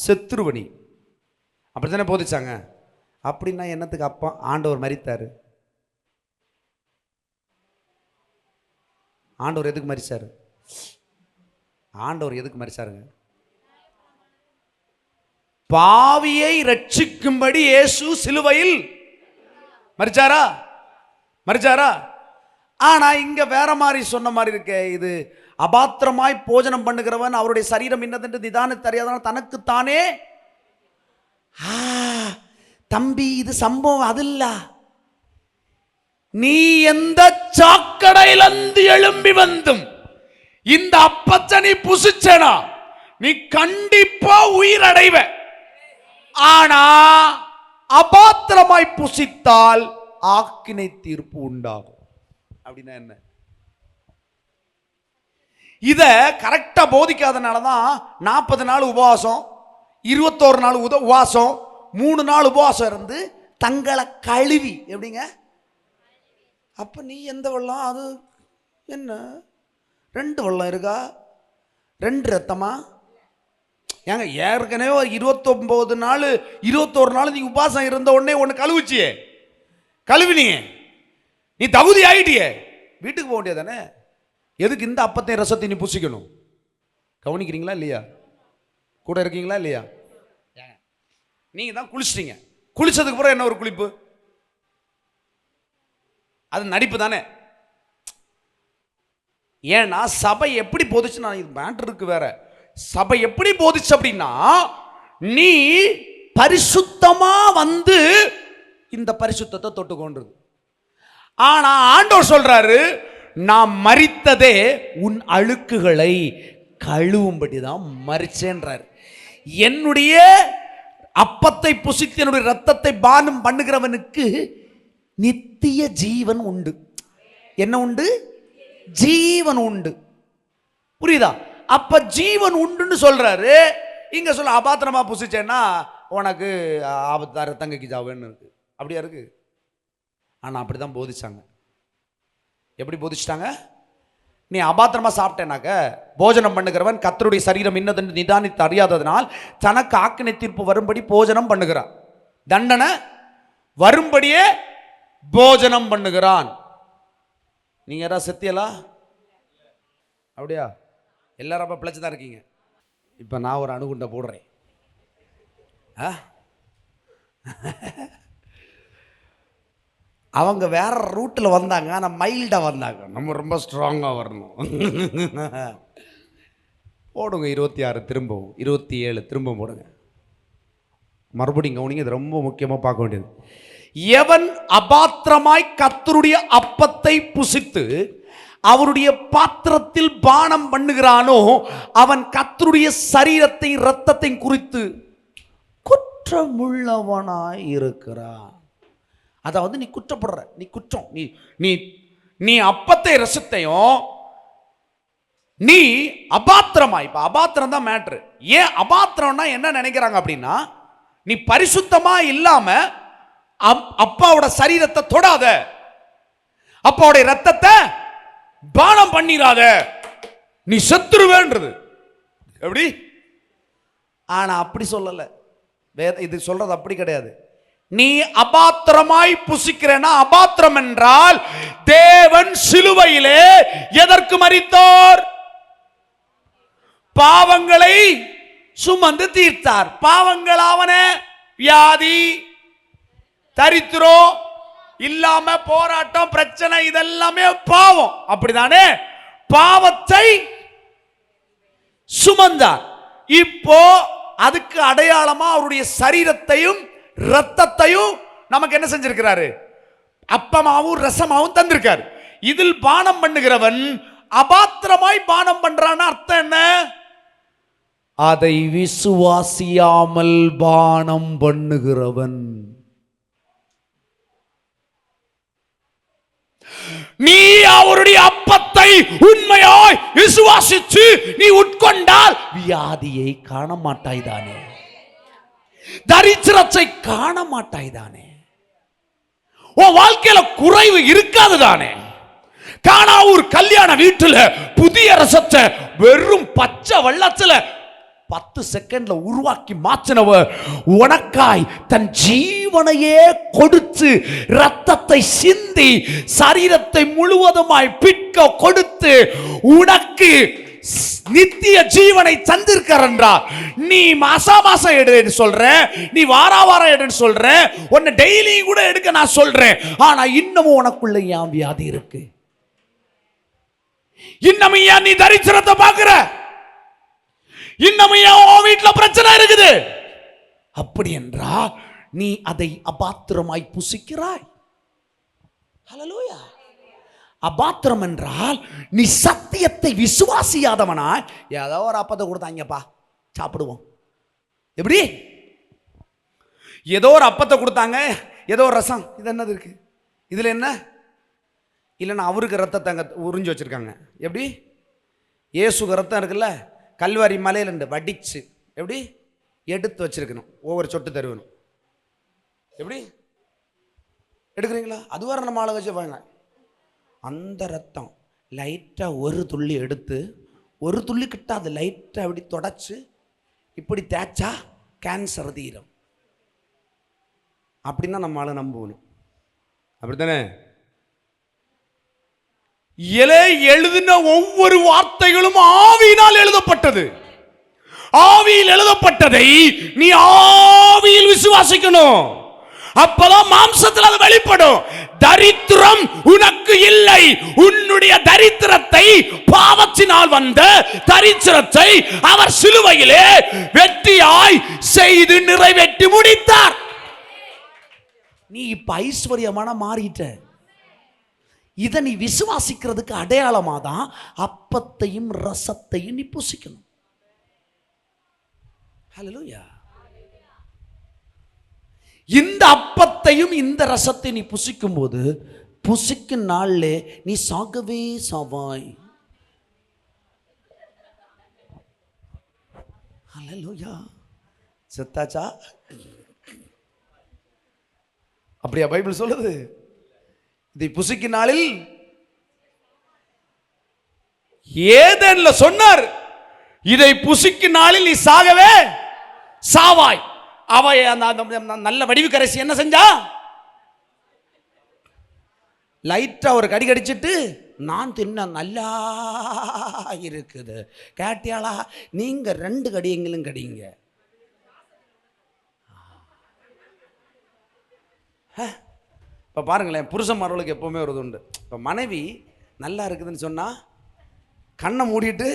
செத்துருவனி, அப்படி தானே போதிச்சாங்க. அப்படின்னா என்னத்துக்கு அப்பா ஆண்டவர் மரித்தார்? ஆண்டவர் எதுக்கு மரிச்சாரு? ஆண்டவர் எதுக்கு மரிச்சாருங்க? பாவியை ரட்சிக்கும்படி இயேசு சிலுவையில் மரிச்சாரா? மரிச்சாரா? ஆனா இங்க வேற மாதிரி சொன்ன மாதிரி இருக்கே. இது அபாத்திரமாய் போஜனம் பண்ணுகிறவன் அவருடைய சரீரம் என்னதென்று நிதான தெரியாதனால் தனக்குத்தானே. தம்பி, இது சம்பவம் அது இல்ல. நீ எந்த சாக்கடையிலிருந்து எழும்பி வந்தும் இந்த அப்பத்தை நீ புசிச்சனா நீ கண்டிப்பா உயிரடைவ. ஆனா அபாத்திரமாய் புசித்தால் ஆக்கினை தீர்ப்பு உண்டாகும். அப்படின்னா என்ன? இத கரெக்டா போதிக்காதனாலதான் 40 நாள் உபவாசம், 21 நாள் உபவாசம், 3 நாள் உபவாசம் இருந்து தங்களை கழுவி. எப்படிங்க? அப்ப நீ எந்த வெள்ளம்? அது என்ன 2 வெள்ளம் இருக்கா? 2 ரத்தமா? ஏங்க ஏற்கனவே ஒரு 29 நாள் 21 நாள் நீ உபாசம் இருந்த உடனே ஒன்று கழுவுச்சியே, கழுவினியே, நீ தகுதி ஆயிட்டியே, வீட்டுக்கு போக வேண்டியது தானே. எதுக்கு இந்த அப்பத்தையும் ரசத்தை நீ புசிக்கணும்? கவனிக்கிறீங்களா இல்லையா? கூட இருக்கீங்களா இல்லையா? நீங்க தான் குளிச்சிட்டீங்க, குளிச்சதுக்கு அப்புறம் என்ன ஒரு குளிப்பு? அது நடிப்பு தானே. ஏன்னா சபை எப்படி போதிச்சு, நான் இது மேட்டருக்கு வேற, சபை எப்படி போதிச்சு அப்படின்னா, நீ பரிசுத்தமா வந்து இந்த பரிசுத்தத்தை தொட்டுக்கொண்டது. ஆனா ஆண்டவர் சொல்றாரு, நான் மரித்ததே உன் அழுக்குகளை கழுவும்படி தான் மரிச்சேன்றார். என்னுடைய அப்பத்தை புசித்து என்னுடைய ரத்தத்தை பானம் பண்ணுகிறவனுக்கு நித்திய ஜீவன் உண்டு. என்ன உண்டு? ஜீவன் உண்டு. புரியுதா? அப்ப ஜீவன் உண்டுன்னு சொல்றாரு. இங்க சொல்ல அபாத்திரமா புசிச்சேன்னா உனக்கு ஆபத்தார தங்கைக்கு ஜாவேன்னு இருக்கு. அப்படியா இருக்கு? ஆனா அப்படிதான் போதிச்சாங்க. எப்படி போதிச்சிட்டாங்க? நீ அபாத்திரமா சாப்பிட்டேனாக்க, போஜனம் பண்ணுகிறவன் கர்த்தருடைய சரீரம் இன்னதென்று நிதானித்து அறியாததனால் தனக்கு ஆக்கினை தீர்ப்பு வரும்படி போஜனம் பண்ணுகிறான், தண்டனை வரும்படியே போஜனம் பண்ணுகிறான். நீங்க யாராவது செத்தியலா? அப்படியா? எல்லாரும் அப்ப பிழைச்சுதான் இருக்கீங்க. இப்ப நான் ஒரு அணுகுண்டை போடுறேன். அவங்க வேற ரூட்டில் வந்தாங்க, ஆனால் மைல்டாக வந்தாங்க. நம்ம ரொம்ப ஸ்ட்ராங்காக வரணும். போடுங்க 26 திரும்பவும், 27 திரும்பவும் போடுங்க. மறுபடியும் கவனிங்க, இது ரொம்ப முக்கியமாக பார்க்க வேண்டியது. எவன் அபாத்திரமாய் கர்த்தருடைய அப்பத்தை புசித்து அவருடைய பாத்திரத்தில் பானம் பண்ணுகிறானோ அவன் கர்த்தருடைய சரீரத்தை இரத்தத்தை குறித்து குற்றமுள்ளவனாய் இருக்கிறான். அதாவது நீ குற்றப்படுற, நீ குற்றம், நீ நீ நீ அப்பத்தை ரசத்தையும் நீ அபாத்திரமாய். இப்ப அபாத்திரம் தான் மேட்ரு. ஏன் அபாத்திரம்னா என்ன நினைக்கிறாங்க அப்படின்னா, நீ பரிசுத்தமா இல்லாம அப்பாவோட சரீரத்தை தொடாத, அப்பாவுடைய ரத்தத்தை பானம் பண்ணிராத, நீ செத்துருவேன்றது. எப்படி? ஆனா அப்படி சொல்லல வேத. இது சொல்றது அப்படி கிடையாது. நீ அபாத்திரமாய் புசிக்கிறேன்னா, அபாத்திரம் என்றால் தேவன் சிலுவையிலே எதற்கு மரித்தார்? பாவங்களை சுமந்து தீர்த்தார். பாவங்களாவன வியாதி, தரித்திரம், இல்லாம போராட்டம், பிரச்சனை, இதெல்லாமே பாவம். அப்படிதானே? பாவத்தை சுமந்தார். இப்போ அதுக்கு அடையாளமா அவருடைய சரீரத்தையும் ரத்தத்தையும் நமக்கு என்ன செஞ்சிருக்கிறாரு? அப்பமாவும் ரசமாவும் தந்திருக்காரு. இதில் பானம் பண்ணுகிறவன் அபாத்திரமாய் பானம் பண்றான்னு அர்த்தம் என்ன? அதை விசுவாசியாமல் பானம் பண்ணுகிறவன். நீ அவருடைய அப்பத்தை உண்மையாய் விசுவாசித்து நீ உட்கொண்டால் வியாதியை காண மாட்டாய்தானே, தரித்திரத்தை காண மாட்டாய்தானே, உன் வாழ்க்கையில குறைவு இருக்காது தானே. கானாவூர் கல்யாண வீட்டுல புதிய ரசத்தை வெறும் பச்சை வெள்ளத்துல 10 செகண்ட்ல உருவாக்கி மாற்றினவர் உனக்காய் தன் ஜீவனையே கொடுத்து ரத்தத்தை சிந்தி சரீரத்தை முழுவதுமாய் பிட்க கொடுத்து உனக்கு நித்திய ஜீவனை தந்திருக்கிறார் என்றார். நீ மாசா மாசம் எடுன்னு சொல்றேன், நீ வாரா வாரம் எடுன்னு சொல்றேன், உன்னை டெய்லி கூட எடுக்க நான் சொல்றேன். ஆனா இன்னமும் உனக்குள்ள ஏன் வியாதி இருக்கு? இன்னமும் ஏன் நீ தரித்திரத்தை பார்க்கிற? இன்னமும் ஏன் உன் வீட்டுல பிரச்சனை இருக்குது? அப்படி என்றால் நீ அதை அபாத்திரமாய் புசிக்கிறாய். ஹல்லேலூயா. அபாத்திரம் என்றால் நீ சத்தியத்தை விசுவாசியாதவனாய். ஏதோ ஒரு அப்பத்தை கொடுத்தாங்கப்பா சாப்பிடுவோம். எப்படி? ஏதோ ஒரு அப்பத்தை கொடுத்தாங்க, ஏதோ ஒரு ரசம், இது என்னது இருக்கு இதுல என்ன இல்லைன்னா அவருக்கு ரத்தத்தை அங்கே உறிஞ்சி வச்சிருக்காங்க. எப்படி? இயேசுக்கு ரத்தம் இருக்குல்ல, கல்வாரி மலையில வடிச்சு எப்படி எடுத்து வச்சிருக்கணும், ஒவ்வொரு சொட்டு தருவணும். எப்படி எடுக்கிறீங்களா? அது வேற நம்ம ஆளை வச்சு பாருங்க. அந்த ரத்தம் லைட்டாக ஒரு துள்ளி எடுத்து, ஒரு துள்ளி கிட்ட அதை லைட்டாக அப்படி தொடச்சு இப்படி தேய்ச்சா கேன்சர் தீரும் அப்படின்னா நம்மளால நம்பணும். அப்படித்தானே? எழுதின ஒவ்வொரு வார்த்தைகளும் ஆவியினால் எழுதப்பட்டது. ஆவியில் எழுதப்பட்டதை நீ ஆவியில் விசுவாசிக்கணும். அப்பதான் மாம்சத்தில் அது வெளிப்படும். தரித்திரம் உனக்கு இல்லை. உன்னுடைய தரித்திரத்தை, பாவத்தினால் வந்த தரித்திரத்தை அவர் சிலுவையிலே வெற்றியாய் செய்து நிறைவேற்றி முடித்தார். நீ இப்ப ஐஸ்வர்யமான மாறிட்ட. இதை நீ விசுவாசிக்கிறதுக்கு அடையாளமா தான் அப்பத்தையும் ரசத்தையும் நீ புசிக்கணும். ஹல்லேலூயா. இந்த அப்பத்தையும் இந்த ரசத்தை நீ புசிக்கும் போது, புசிக்கும் நாள்ல நீ சாகவே சாவாய். ஹல்லேலூயா. செத்தாச்சா? அப்படியா பைபிள் சொல்லுது? இதை புசிக்கும் நாளில் ஏதேன்ல சொன்னார், இதை புசிக்கும் நாளில் நீ சாகவே சாவாய். அவ நல்ல வடிவு கரைசி என்ன செஞ்சா? லைட்டா ஒரு கடி கடிச்சிட்டு, நான் தின்ன நல்லா இருக்குது. கேட்டியாளா? நீங்க 2 கடியங்களும் கடிங்க. இப்போ பாருங்களேன், புருஷன்மார்களுக்கு எப்பவுமே ஒரு இது உண்டு. இப்போ மனைவி நல்லா இருக்குதுன்னு சொன்னா கண்ணை மூடிட்டு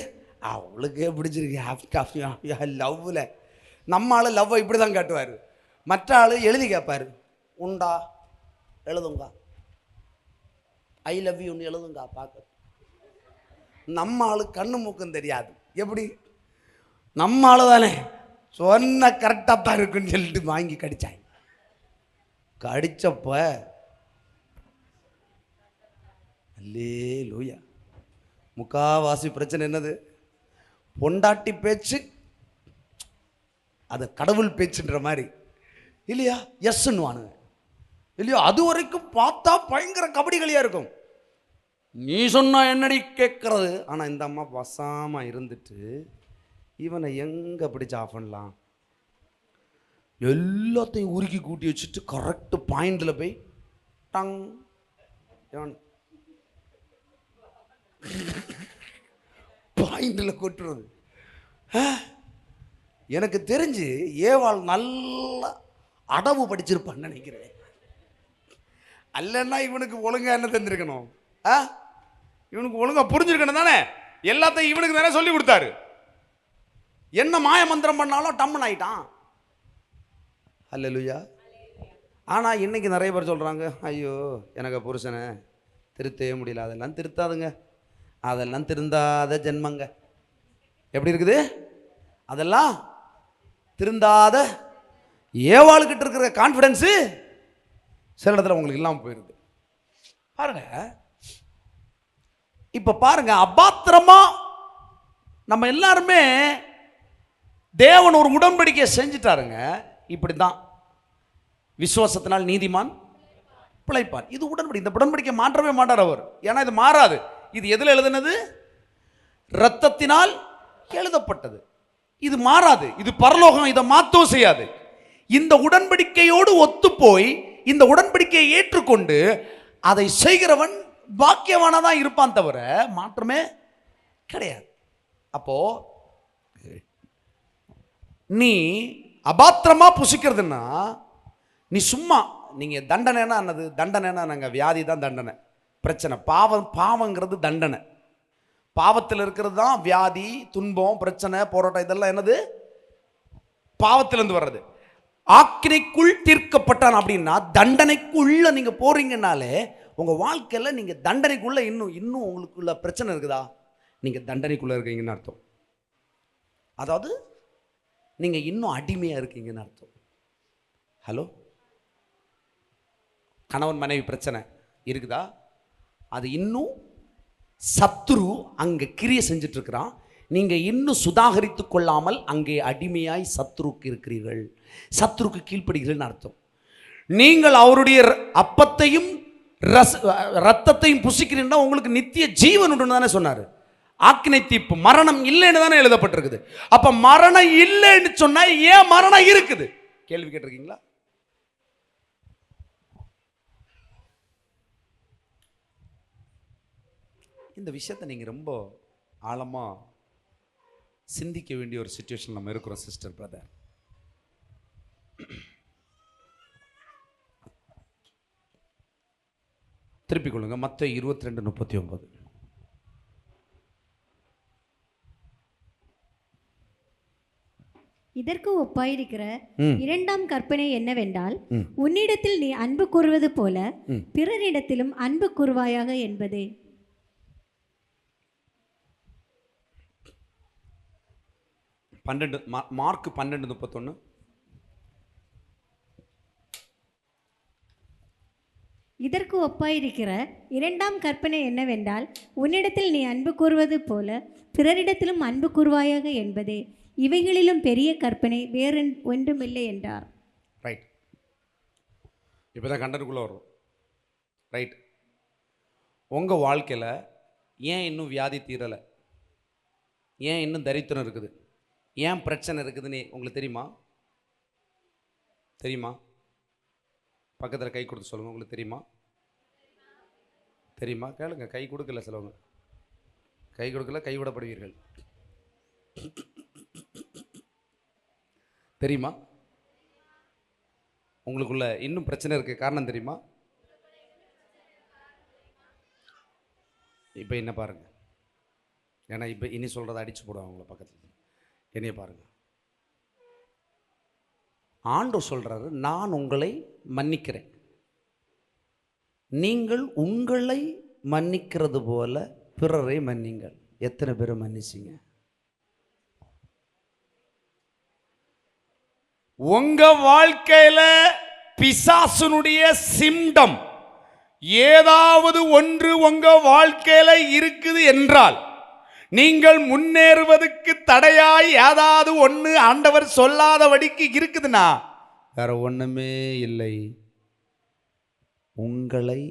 அவளுக்கே பிடிச்சிருக்கு லவ்வில். நம்ம ஆள் லவ்வை இப்படி தான் காட்டுவார். மற்ற ஆள் எழுதி கேட்பார். உண்டா? எழுதுங்க. ஐ லவ் யூன்னு எழுதுங்க பார்க்க. நம்ம ஆள் கண்ணு மூக்கும் தெரியாது. எப்படி? நம்ம ஆள் தானே சொன்ன கரெக்டாக தான் இருக்குன்னு சொல்லிட்டு வாங்கி கடிச்சாங்க. கடிச்சப்ப அல்லேலூயா. முக்காவாசி பிரச்சனை என்னது? பொண்டாட்டி பேச்சு அது கடவுள் பேச்சுன்ற மாதிரி இல்லையா? எஸ்ன்னு வானுங்க இல்லையா? அது வரைக்கும் பார்த்தா பயங்கர கபடிகளியா இருக்கும். நீ சொன்னா என்னடி கேட்கறது? ஆனா இந்த அம்மா வசாம இருந்துட்டு இவனை எங்க பிடிச்சு ஆஃப் பண்ணலாம், எல்லாத்தையும் உருக்கி கூட்டி வச்சுட்டு கரெக்ட் பாயிண்ட்ல போய் டங் பாயிண்ட்ல கொட்டுறது. எனக்கு தெரிஞ்சு ஏவாள் நல்ல அடவு படிச்சிருப்பான்னு நினைக்கிறேன். அல்லன்னா இவனுக்கு ஒழுங்கா என்ன தெரிஞ்சிருக்கணும்? இவனுக்கு ஒழுங்கா புரிஞ்சிருக்கணும் தானே. எல்லாத்தையும் இவனுக்கு தானே சொல்லி கொடுத்தாரு. என்ன மாய மந்திரம் பண்ணாலும் டம்மன் ஆயிட்டான். அல்லேலூயா. ஆனால் இன்னைக்கு நிறைய பேர் சொல்கிறாங்க, ஐயோ எனக்கு புருஷனை திருத்தவே முடியல. அதெல்லாம் திருத்தாதுங்க, அதெல்லாம் திருந்தாத ஜென்மங்க. எப்படி இருக்குது? அதெல்லாம் திருந்தாத. ஏவாளுக்கிட்ட இருக்கிற கான்ஃபிடன்ஸு சில இடத்துல உங்களுக்கு இல்லாமல் போயிருது. பாருங்க, இப்போ பாருங்க, அபாத்திரமா நம்ம எல்லாருமே தேவன் ஒரு உடன்படிக்கையை செஞ்சுட்டாருங்க. இப்படி தான் விசுவாசத்தினால் நீதிமான் பிழைப்பான். இது உடன்படிக்கை. இந்த உடன்படிக்கை மாற்றவே மாட்டார் அவர். ஏன்னா இது மாறாது. இது எதில் எழுதுனது? இரத்தத்தினால் எழுதப்பட்டது. இது மாறாது. இது பரலோகம். இதை மாற்றவும் செய்யாது. இந்த உடன்படிக்கையோடு ஒத்து போய் இந்த உடன்படிக்கையை ஏற்றுக்கொண்டு அதை செய்கிறவன் பாக்கியவானதான் இருப்பான், தவிர மாற்றமே கிடையாது. அப்போ நீ அபாத்திரமா புசிக்கிறதுன்னா நீ சும்மா, நீங்க தண்டனைனா என்னது? தண்டனைனா நாங்க வியாதி தான் தண்டனை, பிரச்சனை. பாவங்கிறது தண்டனை. பாவத்தில் இருக்கிறது தான் வியாதி, துன்பம், பிரச்சனை, போராட்டம். இதெல்லாம் என்னது? பாவத்திலிருந்து வர்றது. ஆக்கினைக்குள் தீர்க்கப்பட்டான் அப்படின்னா தண்டனைக்குள்ள நீங்க போறீங்கனாலே உங்க வாழ்க்கையில நீங்க தண்டனைக்குள்ள இன்னும் உங்களுக்குள்ள பிரச்சனை இருக்குதா? நீங்க தண்டனைக்குள்ள இருக்கீங்கன்னு அர்த்தம். அதாவது நீங்க இன்னும் அடிமையா இருக்கீங்கன்னு அர்த்தம். ஹலோ, கணவன் மனைவி பிரச்சனை இருக்குதா? அது இன்னும் சத்துரு அங்கே கிரியை செஞ்சுட்டு இருக்கிறான். நீங்க இன்னும் சுதாகரித்து கொள்ளாமல் அங்கே அடிமையாய் சத்துருக்கு இருக்கிறீர்கள், சத்துருக்கு கீழ்ப்படுகிறீர்கள் அர்த்தம். நீங்கள் அவருடைய அப்பத்தையும் ரத்தத்தையும் புசிக்கிறீங்கன்னா உங்களுக்கு நித்திய ஜீவன் உண்டு தானே சொன்னார். ஆக்கினை தீர்ப்பு, மரணம் இல்லைன்னு தானே எழுதப்பட்டிருக்குது. அப்ப மரணம் இல்லைன்னு சொன்னா ஏன் மரணம் இருக்குது? கேள்வி கேட்டிருக்கீங்களா? இந்த விஷயத்தை நீங்க ரொம்ப ஆழமா சிந்திக்க வேண்டிய ஒரு சிச்சுவேஷன் நம்ம இருக்கிறோம் சிஸ்டர், பிரதர். திருப்பிக் கொள்ளுங்க மத்தேயு 22:39. இதற்கு ஒப்பாயிருக்கிற இரண்டாம் கற்பனை என்னவென்றால், உன்னிடத்தில் நீ அன்பு கூறுவது போல பிறரிடத்திலும் அன்பு கூறுவாயாக என்பதே. மார்க் 12:31. இதற்கு ஒப்பாயிருக்கிற இரண்டாம் கற்பனை என்னவென்றால், உன்னிடத்தில் நீ அன்பு கூறுவது போல பிறரிடத்திலும் அன்பு கூறுவாயாக என்பதே. இவைகளிலும் பெரிய கற்பனை வேறு ஒன்றுமில்லை என்றார். ரைட். இப்போதான் கண்டனுக்குள்ளே வரும். ரைட். உங்கள் வாழ்க்கையில் ஏன் இன்னும் வியாதி தீரலை, ஏன் இன்னும் தரித்திரம் இருக்குது, ஏன் பிரச்சனை இருக்குதுன்னு உங்களுக்கு தெரியுமா? தெரியுமா? பக்கத்தில் கை கொடுத்து சொல்லுங்கள். உங்களுக்கு தெரியுமா? தெரியுமா? கேளுங்க. கை கொடுக்கல சிலவங்க. கை கொடுக்கல, கைவிடப்படுவீர்கள். தெரியுமா? உங்களுக்குள்ள இன்னும் பிரச்சனை இருக்கு, காரணம் தெரியுமா? இப்போ என்ன பாருங்க, ஏன்னா இப்போ இனி சொல்கிறத அடிச்சு போடுவாங்க உங்களை பக்கத்தில். என்னைய பாருங்க. ஆண்டவர் சொல்றாரு, நான் உங்களை மன்னிக்கிறேன், நீங்கள் உங்களை மன்னிக்கிறது போல பிறரை மன்னிங்கள். எத்தனை பேரை மன்னிச்சிங்க? உங்க வாழ்க்கையில பிசாசுனுடைய சிம்டம் ஏதாவது ஒன்று உங்க வாழ்க்கையில இருக்குது என்றால், நீங்கள் முன்னேறுவதற்கு தடையாய் ஏதாவது ஒன்று ஆண்டவர் சொல்லாதபடிக்கு இருக்குதுன்னா வேற ஒண்ணுமே இல்லை. உங்களை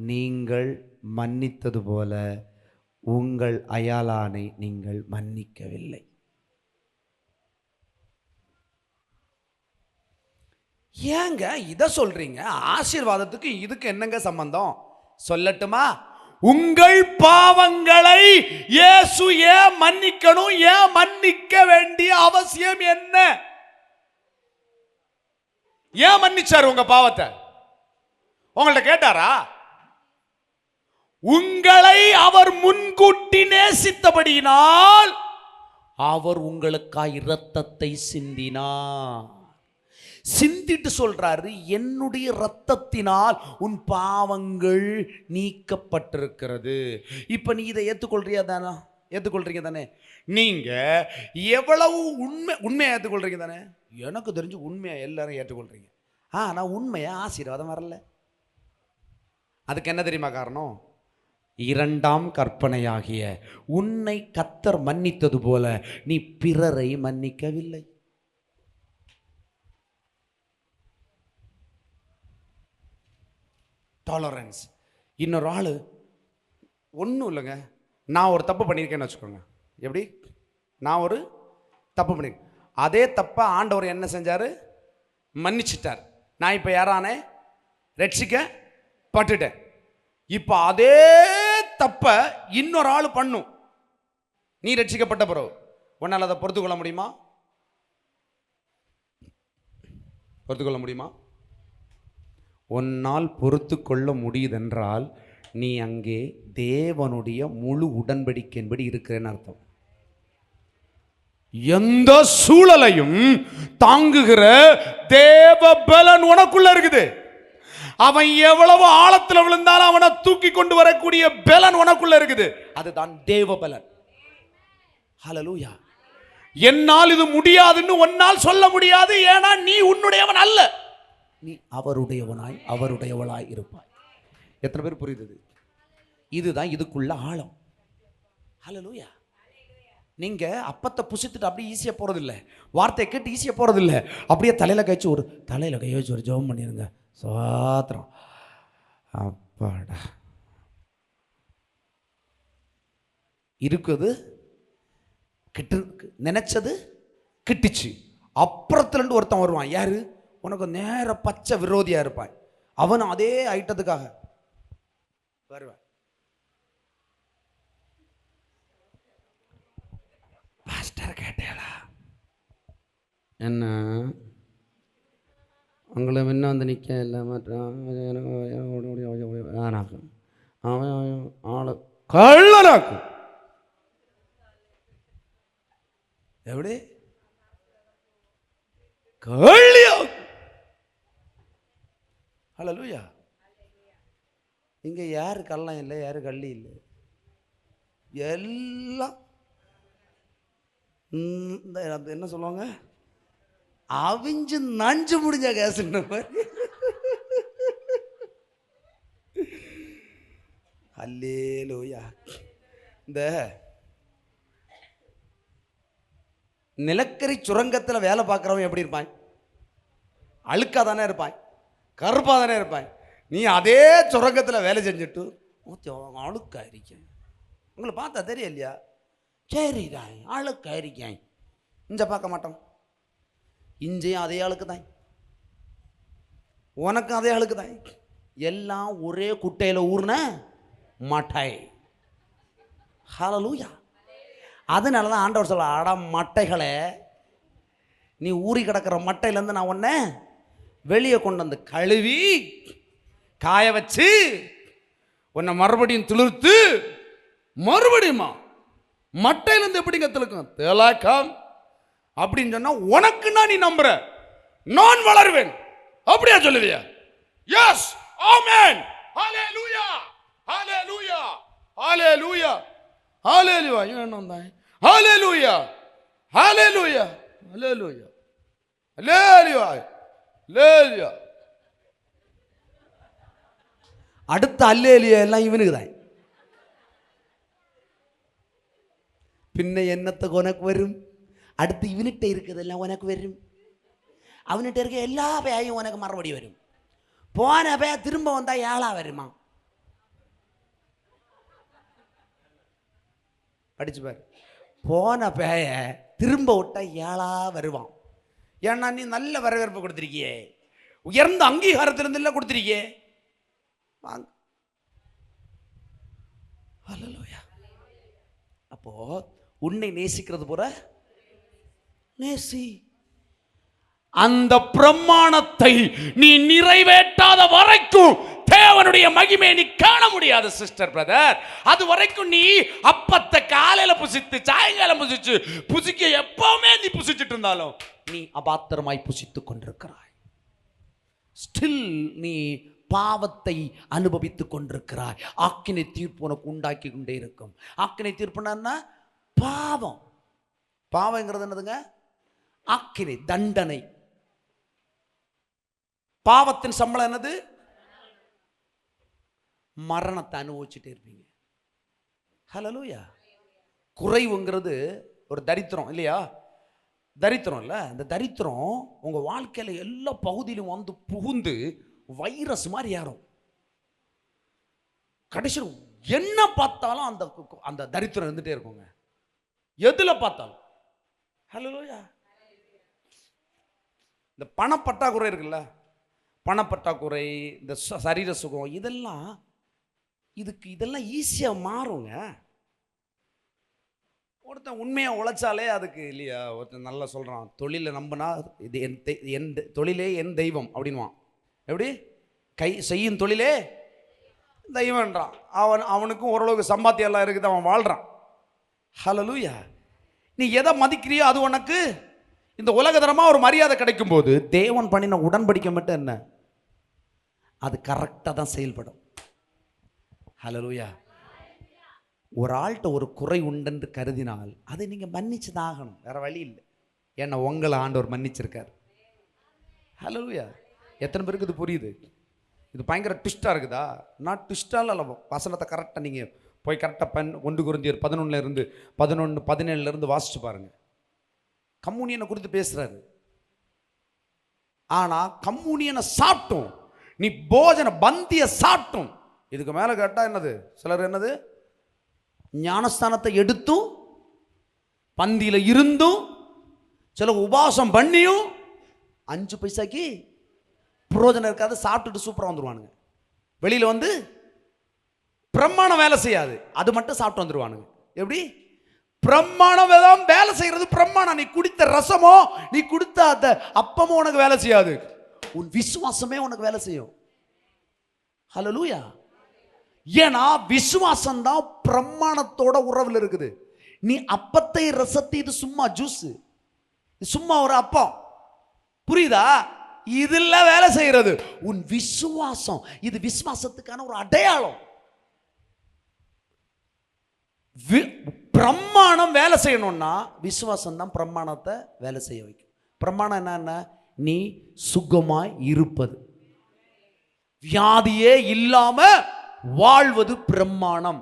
நீங்கள் மன்னித்தது போல உங்கள் அயலானை நீங்கள் மன்னிக்கவில்லை. ஏங்க இதை சொல்றீங்க? ஆசீர்வாதத்துக்கு இதுக்கு என்னங்க சம்பந்தம்? சொல்லட்டுமா? உங்கள் பாவங்களை இயேசு ஏன் மன்னிக்கணும்? ஏன் மன்னிக்க வேண்டிய அவசியம் என்ன? ஏன் மன்னிச்சாரு உங்க பாவத்தை? உங்கள்ட்ட கேட்டாரா? உங்களை அவர் முன்கூட்டி நேசித்தபடியினால் அவர் உங்களுக்காய் இரத்தத்தை சிந்தினார். சிந்திட்டு சொல்றாரு, என்னுடைய இரத்தத்தினால் உன் பாவங்கள் நீக்கப்பட்டிருக்கிறது. இப்ப நீ இதை ஏற்றுக்கொள்றியா தானே? ஏற்றுக்கொள்றீங்க தானே? நீங்க எவ்வளவு உண்மையை ஏற்றுக்கொள்றீங்க தானே? எனக்கு தெரிஞ்சு உண்மையை எல்லாரும் ஏற்றுக்கொள்றீங்க. ஆனால் உண்மையை ஆசீர்வாதம் வரல. அதுக்கு என்ன தெரியுமா காரணம்? இரண்டாம் கற்பனையாகிய உன்னை கர்த்தர் மன்னித்தது போல நீ பிறரை மன்னிக்கவில்லை. டாலரன்ஸ். இன்னொரு ஆள் ஒன்றும் இல்லைங்க, நான் ஒரு தப்பு பண்ணியிருக்கேன்னு வச்சுக்கோங்க. எப்படி? நான் ஒரு தப்பு பண்ணியிருக்கேன், அதே தப்பை ஆண்டவர் என்ன செஞ்சார்? மன்னிச்சிட்டார். நான் இப்போ யாரானே? ரட்சிக்கப்பட்டுட்டேன். இப்போ அதே தப்பை இன்னொரு ஆள் பண்ணும். நீ ரட்சிக்கப்பட்ட பிறகு உன்னால் அதை பொறுத்துக்கொள்ள முடியுமா? பொறுத்துக்கொள்ள முடியுமா? உன்னால் பொறுத்து கொள்ள முடியுதென்றால் நீ அங்கே தேவனுடைய முழு உடன்படிக்கையின்படி இருக்கிறேன்னு அர்த்தம். எந்த சூழலையும் தாங்குகிற தேவ பலன் உனக்குள்ள இருக்குது. அவன் எவ்வளவு ஆழத்தில் விழுந்தாலும் அவனை தூக்கி கொண்டு வரக்கூடிய பலன் உனக்குள்ள இருக்குது. அதுதான் தேவ பலன். ஹல்லேலூயா. என்னால் இது முடியாதுன்னு உன்னால் சொல்ல முடியாது. ஏன்னா நீ உன்னுடையவன் அல்ல, நீ அவருடையவனாய் அவருடையவளாய் இருப்பாய். எத்தனை பேர் புரியுது? இதுதான் இதுக்குள்ள ஆழம். ஹல்லேலூயா. நீங்க அப்பத்தை புசித்துட்டு அப்படியே ஈஸியா போறது இல்லை, வார்த்தையை கேட்டு ஈஸியா போறது இல்லை. அப்படியே தலையில கழிச்சு ஒரு தலையில கை வச்சு ஒரு ஜெபம் பண்ணிருங்க. சோத்திரம். அப்பாடா. இருக்குது கிட்டு, நினைச்சது கிட்டுச்சு. அப்புறத்துலேருந்து ஒருத்தன் வருவான், யாரு? உனக்கு நேர பச்சை விரோதியா இருப்பான். அவன் அதே ஐட்டத்துக்காக வருவான். பாஸ்டர் கேட்டேளா என்ன உங்களை முன்ன வந்து நிற்க இல்லை ஆனாக்கும் அவன் ஆளு கள்ளனாக்கும். எப்படி கள்ளியாக்கும். ஹல்லேலூயா. இங்க யாரு கள்ளம் இல்லை, யாரு கள்ளி இல்லை, எல்லாம் என்ன சொல்லுவாங்க, அவிஞ்சு நஞ்சு முடிஞ்ச கேஸ். அல்லேலூயா. இந்த நிலக்கரி சுரங்கத்தில் வேலை பார்க்குறவன் எப்படி இருப்பான்? அழுக்கா தானே இருப்பான், கருப்பா தானே இருப்பான். நீ அதே சுரங்கத்தில் வேலை செஞ்சுட்டு அழுக்கா இருக்கேன், உங்களை பார்த்தா தெரிய இல்லையா? சரிதான், அழுக்கா இருக்கேன். இஞ்ச பார்க்க மாட்டோம், இஞ்சையும் அதே அழுக்கு தான், உனக்கும் அதே அழுக்கு தான். எல்லாம் ஒரே குட்டையில் ஊர்ன மட்டாய். ஹல்லேலூயா. அதனால தான் ஆண்டவர் சொல்ல, அட மட்டைகளை, நீ ஊறி கிடக்கிற மட்டையிலேருந்து நான் உன்னை வெளியே கொண்டு வந்து கழுவி காய வச்சு உன்னை மறுபடியும் துளிர்த்து மறுபடியுமா மட்டையிலேருந்து எப்படிங்க திழுக்கும்? திலக்கம் அப்படின்னு சொன்னா உனக்குன்னா நீ நம்புற, நான் வளருவேன் அப்படியா சொல்லுவியா? எஸ், ஆமென், ஹல்லேலூயா, ஹல்லேலூயா, ஹல்லேலூயா, ஹல்லேலூயா. என்ன வந்தாய்? ஹல்லேலூயா, ஹல்லேலூயா, ஹல்லேலூயா, ஹல்லேலூயா, ஹல்லேலூயா. அடுத்த அல்லேலூயா எல்லாம் இவனுக்கு தான். பின்ன என்னத்துக்கு உனக்கு வரும்? அடுத்து இவனிட்ட இருக்குதெல்லாம் உனக்கு வரும். அவன்கிட்ட இருக்க எல்லா பேயும் உனக்கு மறுபடி வரும். போன பே திரும்ப வந்தா ஏழா வருமா? படிச்சு பாரு. போன பேய திரும்ப விட்டா ஏழா வருவான். ஏன்னா நீ நல்ல வரவேற்பு கொடுத்திருக்கியே, உயர்ந்த அங்கீகாரத்திலிருந்து கொடுத்திருக்கியே. வாங்க. ஹல்லேலூயா. அப்போ உன்னை நேசிக்கிறது போல நேசி. அந்த பிரமாணத்தை நீ நிறைவேற்றாத வரைக்கும் தேவனுடைய மகிமையை நீ காண முடியாது சிஸ்டர், பிரதர். அது வரைக்கும் நீ அப்பத்தை காலையில புசித்து சாயங்காலம் புசிக்க எப்பவுமே நீ புசிச்சுட்டு இருந்தாலும் நீ அபாத்திரமாய் புசித்துக் கொண்டிருக்கிறாய். ஸ்டில் நீ பாவத்தை அனுபவித்துக் கொண்டிருக்கிறாய். ஆக்கினை தீர்ப்பு உனக்கு உண்டாக்கி கொண்டே இருக்கும். ஆக்கினை தீர்ப்புனா பாவம். பாவங்கிறது என்னதுங்க? ஆக்கினை, தண்டனை. பாவத்தின் சம்பளம் என்னது? மரணத்தை அனுபவிச்சுட்டே இருப்பீங்க. ஹல்லேலூயா. குறைவுங்கிறது ஒரு தரித்திரம் இல்லையா? தரித்திரம் இல்லை, இந்த தரித்திரம் உங்க வாழ்க்கையில எல்லா பகுதியிலும் வந்து புகுந்து வைரஸ் மாதிரி ஏறும். கடைசியில் என்ன பார்த்தாலும் அந்த அந்த தரித்திரம் இருந்துட்டே இருக்குங்க, எதுல பார்த்தாலும். ஹல்லேலூயா. இந்த பணப்பற்றாக்குறை இருக்குல்ல, பணப்பற்றாக்குறை, இந்த சரீர சுகம், இதெல்லாம் ஈஸியாக மாறுங்க. ஒருத்தன் உண்மையாக உழைச்சாலே அதுக்கு இல்லையா? ஒருத்தன் நல்லா சொல்கிறான், தொழிலை நம்பினா இது என் தொழிலே என் தெய்வம் அப்படின்வான். எப்படி? கை செய்யும் தொழிலே தெய்வம்ன்றான். அவனுக்கும் ஓரளவுக்கு சம்பாத்தியம் எல்லாம் இருக்குது, அவன் வாழ்கிறான். ஹல்லேலூயா. நீ எதை மதிக்கிறியோ அது உனக்கு இந்த உலகதரமாக ஒரு மரியாதை கிடைக்கும் போது தேவன் பண்ணின உடன்படிக்கை மட்டும் என்ன, அது கரெக்டாக தான் செயல்படும். ஹல்லேலூயா. ஒரு ஆள்கிட்ட ஒரு குறை உண்டென்று கருதினால் அதை நீங்கள் மன்னிச்சு தான் ஆகணும், வேற வழி இல்லை. ஏன்னா உங்களை ஆண்டவர் மன்னிச்சிருக்கார். ஹல்லேலூயா. எத்தனை பேருக்கு இது புரியுது? இது பயங்கர ட்விஸ்டாக இருக்குதா? நான் ட்விஸ்டால இல்லை, வசனத்தை கரெக்டாக நீங்கள் போய் கரெக்டாக 1 கொரிந்தியர் 11:17 வாசிச்சு பாருங்க. கம்யூனியனை குறித்து பேசுறாரு. ஆனா கம்யூனியனை சாப்பிட்டோம், நீ போஜன பந்திய சாப்பிட்டோம், இதுக்கு மேல கேட்டா என்னது? சிலர் என்னது ஞானஸ்தானத்தை எடுத்தும் பந்தியில் இருந்தும் சில உபவாசம் பண்ணியும் 5 பைசாக்கு புரோஜனம் இருக்காது. சாப்பிட்டுட்டு சூப்பராக வந்துடுவானுங்க. வெளியில் வந்து பிரமாணம் வேலை செய்யாது, அது மட்டும் சாப்பிட்டு வந்துடுவானுங்க. எப்படி? பிரமாணம் வேலை செய்யறது பிரமாணம். நீ குடித்த ரசமோ நீ குடித்த அந்த அப்பமோ உனக்கு வேலை செய்யாது. உன் விசுவாசமே உனக்கு வேலை செய்யும். ஹல்லேலூயா. ஏன்னா விசுவாசம் தான் பிரமாணத்தோட உறவில் இருக்குது. நீ அப்பத்தை ரசத்தை இது சும்மா ஜூஸ், சும்மா ஒரு அப்பம், புரியுதா? இதுல வேலை செய்யறது உன் விசுவாசம். இது விசுவாசத்துக்கான ஒரு அடையாளம். பிரமாணம் வேலை செய்யணும்னா விசுவாசம் தான் பிரமாணத்தை வேலை செய்ய வைக்கும். பிரமாணம் என்னன்னா நீ சுகமாய் இருப்பது, வியாதியே இல்லாம வாழ்வது பிரமாணம்.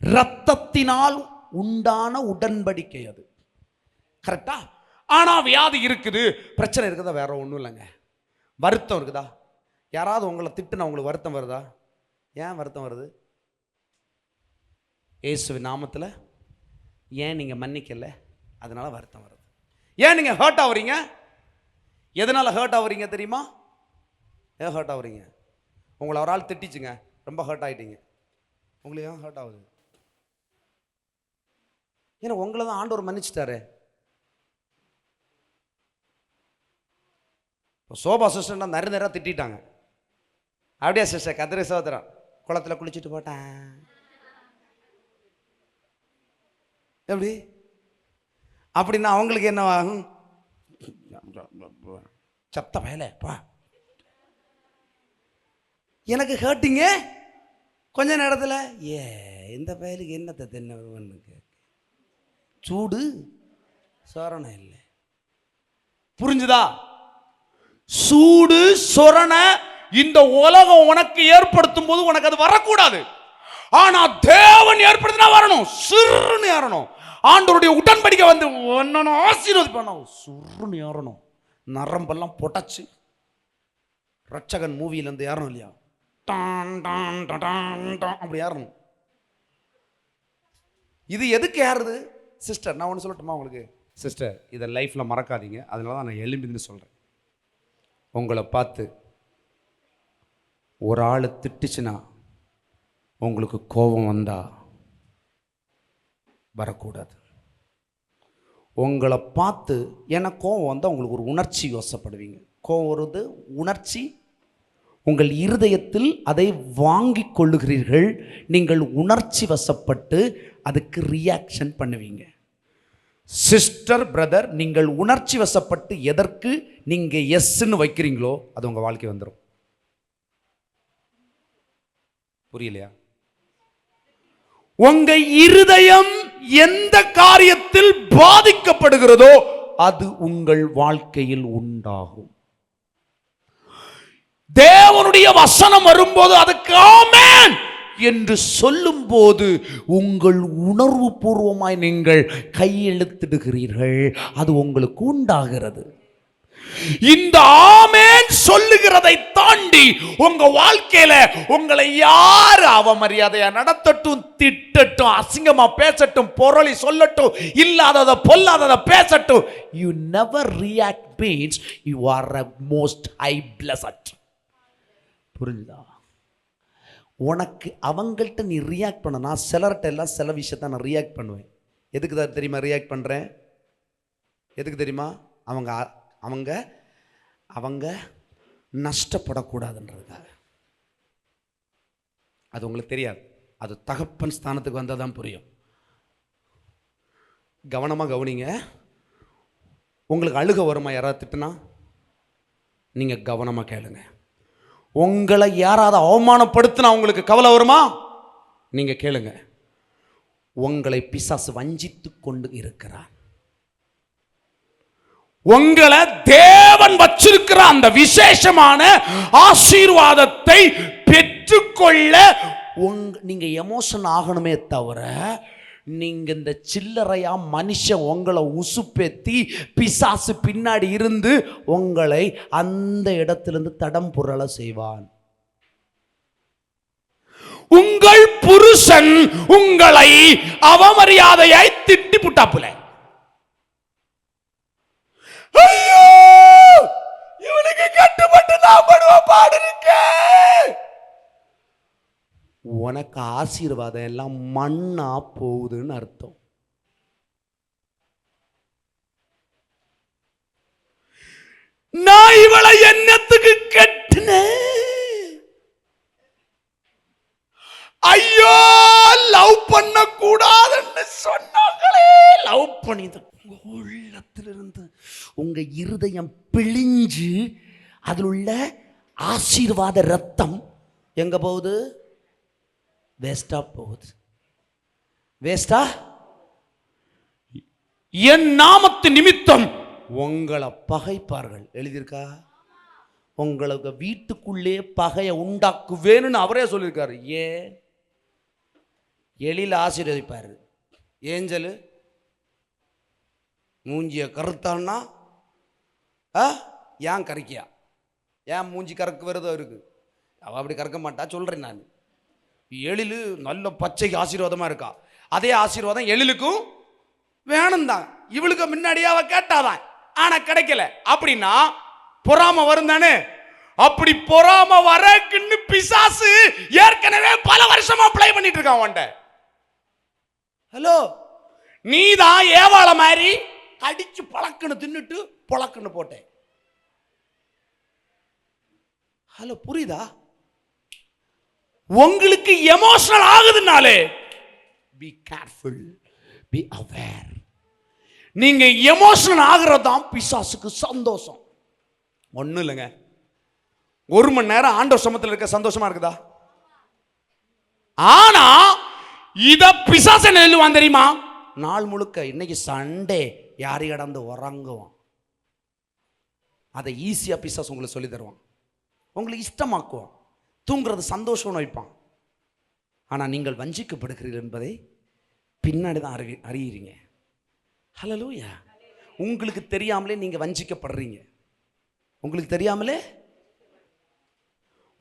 இரத்தத்தினால் உண்டான உடன்படிக்கை அது. கரெக்டா? ஆனா வியாதி இருக்குது, பிரச்சனை இருக்குதா? வேற ஒன்றும் இல்லைங்க. வருத்தம் இருக்குதா? யாராவது உங்களை திட்டுனா உங்களுக்கு வருத்தம் வருதா? ஏன் வருத்தம் வருது? இயேசுவின் நாமத்தில் ஏன் நீங்கள் மன்னிக்கல, அதனால வருத்தம் வருது. ஏன் நீங்கள் ஹர்ட் ஆகுறீங்க? எதனால் ஹர்ட் ஆகுறீங்க தெரியுமா? ஏன் ஹர்ட் ஆகுறீங்க? உங்களை ஒரு ஆள் திட்டிச்சுங்க, ரொம்ப ஹர்ட் ஆகிட்டீங்க. உங்களுக்கு ஏன் ஹர்ட் ஆகுது? ஏன்னா உங்களை தான் ஆண்டவர் மன்னிச்சிட்டாரு. சோபா சிஸ்டர் நிறைய திட்டாங்க. அப்படியே சிஸ்டர் கதிரை சோதரம் குளத்தில் குளிச்சுட்டு போட்டேன். எப்படி? அப்படின்னா அவங்களுக்கு என்ன ஆகும்? சத்த வேலை பா, எனக்கு ஹர்ட்டிங்க கொஞ்ச நேரத்தில். இந்த பயலுக்கு என்னத்தை தின்னு சூடு சொரணை இல்லை. புரிஞ்சுதா? சூடு சொரண இந்த உலகம் உனக்கு ஏற்படுத்தும் போது உனக்கு அது வரக்கூடாது. ஆனா தேவன் ஏற்படுத்தினா வரணும். சிறுன்னு ஏறணும். ஆண்டவருடைய உடன்படிக்கை வந்து ஒன்னு ஆசீர்வதிப்பான சுருன்னு ஏறணும். நரம்பெல்லாம் பொட்டச்சு ரட்சகன் மூவியில இருந்து ஏறணும் இல்லையா? டான் டான் டான் டான் அப்படி ஏறணும். இது எதுக்கு ஏறுது சிஸ்டர்? நான் ஒன்று சொல்லட்டுமா உங்களுக்கு? சிஸ்டர், இதை லைஃப்ல மறக்காதீங்க. அதனால தான் நான் எழும்பின்னு சொல்றேன். உங்களை பார்த்து ஒரு ஆள் திட்டுச்சுன்னா உங்களுக்கு கோபம் வந்தா வரக்கூடாது. உங்களை பார்த்து ஏன்னா கோபம் வந்தால் உங்களுக்கு ஒரு உணர்ச்சி யோசப்படுவீங்க. கோபம் வருது உணர்ச்சி. உங்கள் இருதயத்தில் அதை வாங்கி கொள்ளுகிறீர்கள். நீங்கள் உணர்ச்சி வசப்பட்டு அதுக்கு ரியாக்ஷன் பண்ணுவீங்க. சிஸ்டர், பிரதர், நீங்கள் உணர்ச்சி வசப்பட்டு எதற்கு நீங்க எஸ்ன்னு வைக்கிறீங்களோ அது உங்க வாழ்க்கை வந்துடும். புரியலையா? உங்க இருதயம் எந்த காரியத்தில் பாதிக்கப்படுகிறதோ அது உங்கள் வாழ்க்கையில் உண்டாகும். தேவனுடைய வசனம் வரும்போது அதுக்கு ஆமென் என்று சொல்லும் போது உங்கள் உணர்வு பூர்வமாய் நீங்கள் கையெழுத்திடுகிறீர்கள். அது உங்களுக்கு உண்டாகிறது. இந்த ஆமென் சொல்லுகிறதை தாண்டி உங்க வாழ்க்கையில உங்களை யார் அவமரியாதையா நடத்தட்டும், திட்டட்டும், அசிங்கமா பேசட்டும், பொருளை சொல்லட்டும், இல்லாததை பொல்லாததை பேசட்டும், you never react means you are a most high blessed. புரிஞ்சுதா? உனக்கு அவங்கள்ட்ட நீ ரியாக்ட் பண்ண, நான் சிலர்கிட்ட எல்லாம் சில விஷயத்த நான் ரியாக்ட் பண்ணுவேன். எதுக்கு தான் தெரியுமா ரியாக்ட் பண்ணுறேன்? எதுக்கு தெரியுமா? அவங்க அவங்க நஷ்டப்படக்கூடாதுன்றதுக்காக. அது உங்களுக்கு தெரியாது. அது தகப்பன் ஸ்தானத்துக்கு வந்தால் தான் புரியும். கவனமாக கவனிங்க. உங்களுக்கு அழுக வருமா? யாராவது திட்டுனா நீங்கள் கவனமாக கேளுங்க. உங்களை யாராவது அவமானப்படுத்தினா உங்களுக்கு கவலை வருமா? நீங்க கேளுங்க. உங்களை பிசாசு வஞ்சித்து கொண்டு இருக்கிறான். உங்களை தேவன் வச்சிருக்கிற அந்த விசேஷமான ஆசீர்வாதத்தை பெற்றுக்கொள்ள நீங்க எமோஷன் ஆகணுமே தவிர, நீங்க இந்த சில்லறையா மனுஷன் உங்களை உசுப்பேத்தி பிசாசு பின்னாடி இருந்து உங்களை அந்த இடத்திலிருந்து தடம் புரள செய்வான். உங்கள் புருஷன் உங்களை அவமரியாதையாய் திட்டி புட்டாப்புல. ஐயோ, இவனுக்கு கட்டுப்பட்டு நான் படுவ பாடு இருக்க. உனக்கு ஆசீர்வாதம் எல்லாம் மண்ணா போகுதுன்னு அர்த்தம். நான் இவளை என்னத்துக்கு கட்டினேன்? ஐயோ, லவ் பண்ண கூடாதுன்னு சொன்னாங்களே. லவ் பண்ணிது உங்க உள்ளத்திலிருந்து உங்க இருதயம் பிழிஞ்சு அதில் உள்ள ஆசீர்வாத ரத்தம் எங்க போகுது? வேஸ்டா போகுது. வேஸ்டா? என் நாமத்து நிமித்தம் உங்களை பகைப்பார்கள் எழுதியிருக்கா? உங்களுக்கு வீட்டுக்குள்ளே பகையை உண்டாக்குவேன்னு அவரே சொல்லியிருக்காரு. எழில ஆசீர்வதிப்பாரு. ஏஞ்சலு மூஞ்சிய கருத்தான்னா ஏன் கறிக்கியா? ஏன் மூஞ்சி கறக்கு வருதோ இருக்கு? அவ அப்படி கறக்க மாட்டா, சொல்றேன் நான். எழிலு நல்ல பச்சைக்கு ஆசீர்வாதமா இருக்கா. அதே ஆசீர்வாதம் எழிலுக்கும் வேணும் தான். இவளுக்கு முன்னாடியே அவ கேட்டாதான், ஆனா கிடைக்கல. அப்படின்னா பொறாம வரும் தானே. அப்படி பொறாம வரக்குன்னு பிசாசு ஏற்கனவே பல வருஷமா ப்ளே பண்ணிட்டு இருக்கான் உன்ட. ஹலோ, நீதான் ஏவாள மாதிரி அடிச்சு பழக்குன்னு தின்னுட்டு பழக்குன்னு போட்டேன். ஹலோ, புரியுதா? உங்களுக்கு எமோஷனல் ஆகுதுனாலே பி கேர்ஃபுல், பி அவேர். நீங்க எமோஷனல் ஆகுறதுதான் பிசாசுக்கு சந்தோஷம். ஒன்றும் இல்லைங்க, ஒரு மணி நேரம் ஆண்டவர் சமத்தில் இருக்க சந்தோஷமா இருக்குதா? ஆனா இத பிசாசு என்ன எழுவான் தெரியுமா? நாள் முழுக்க இன்னைக்கு சண்டே யாரை கடந்து உறங்குவான். அதை ஈஸியா பிசாசு உங்களுக்கு சொல்லி தருவான், உங்களுக்கு இஷ்டமாக்குவான், தூங்குறது சந்தோஷம்னு வைப்பான். ஆனா நீங்கள் வஞ்சிக்கப்படுகிறீர்கள் என்பதை பின்னாடி தான் அறியறீங்க. ஹல்லேலூயா. உங்களுக்கு தெரியாமலே நீங்க வஞ்சிக்கப்படுறீங்க. உங்களுக்கு தெரியாமலே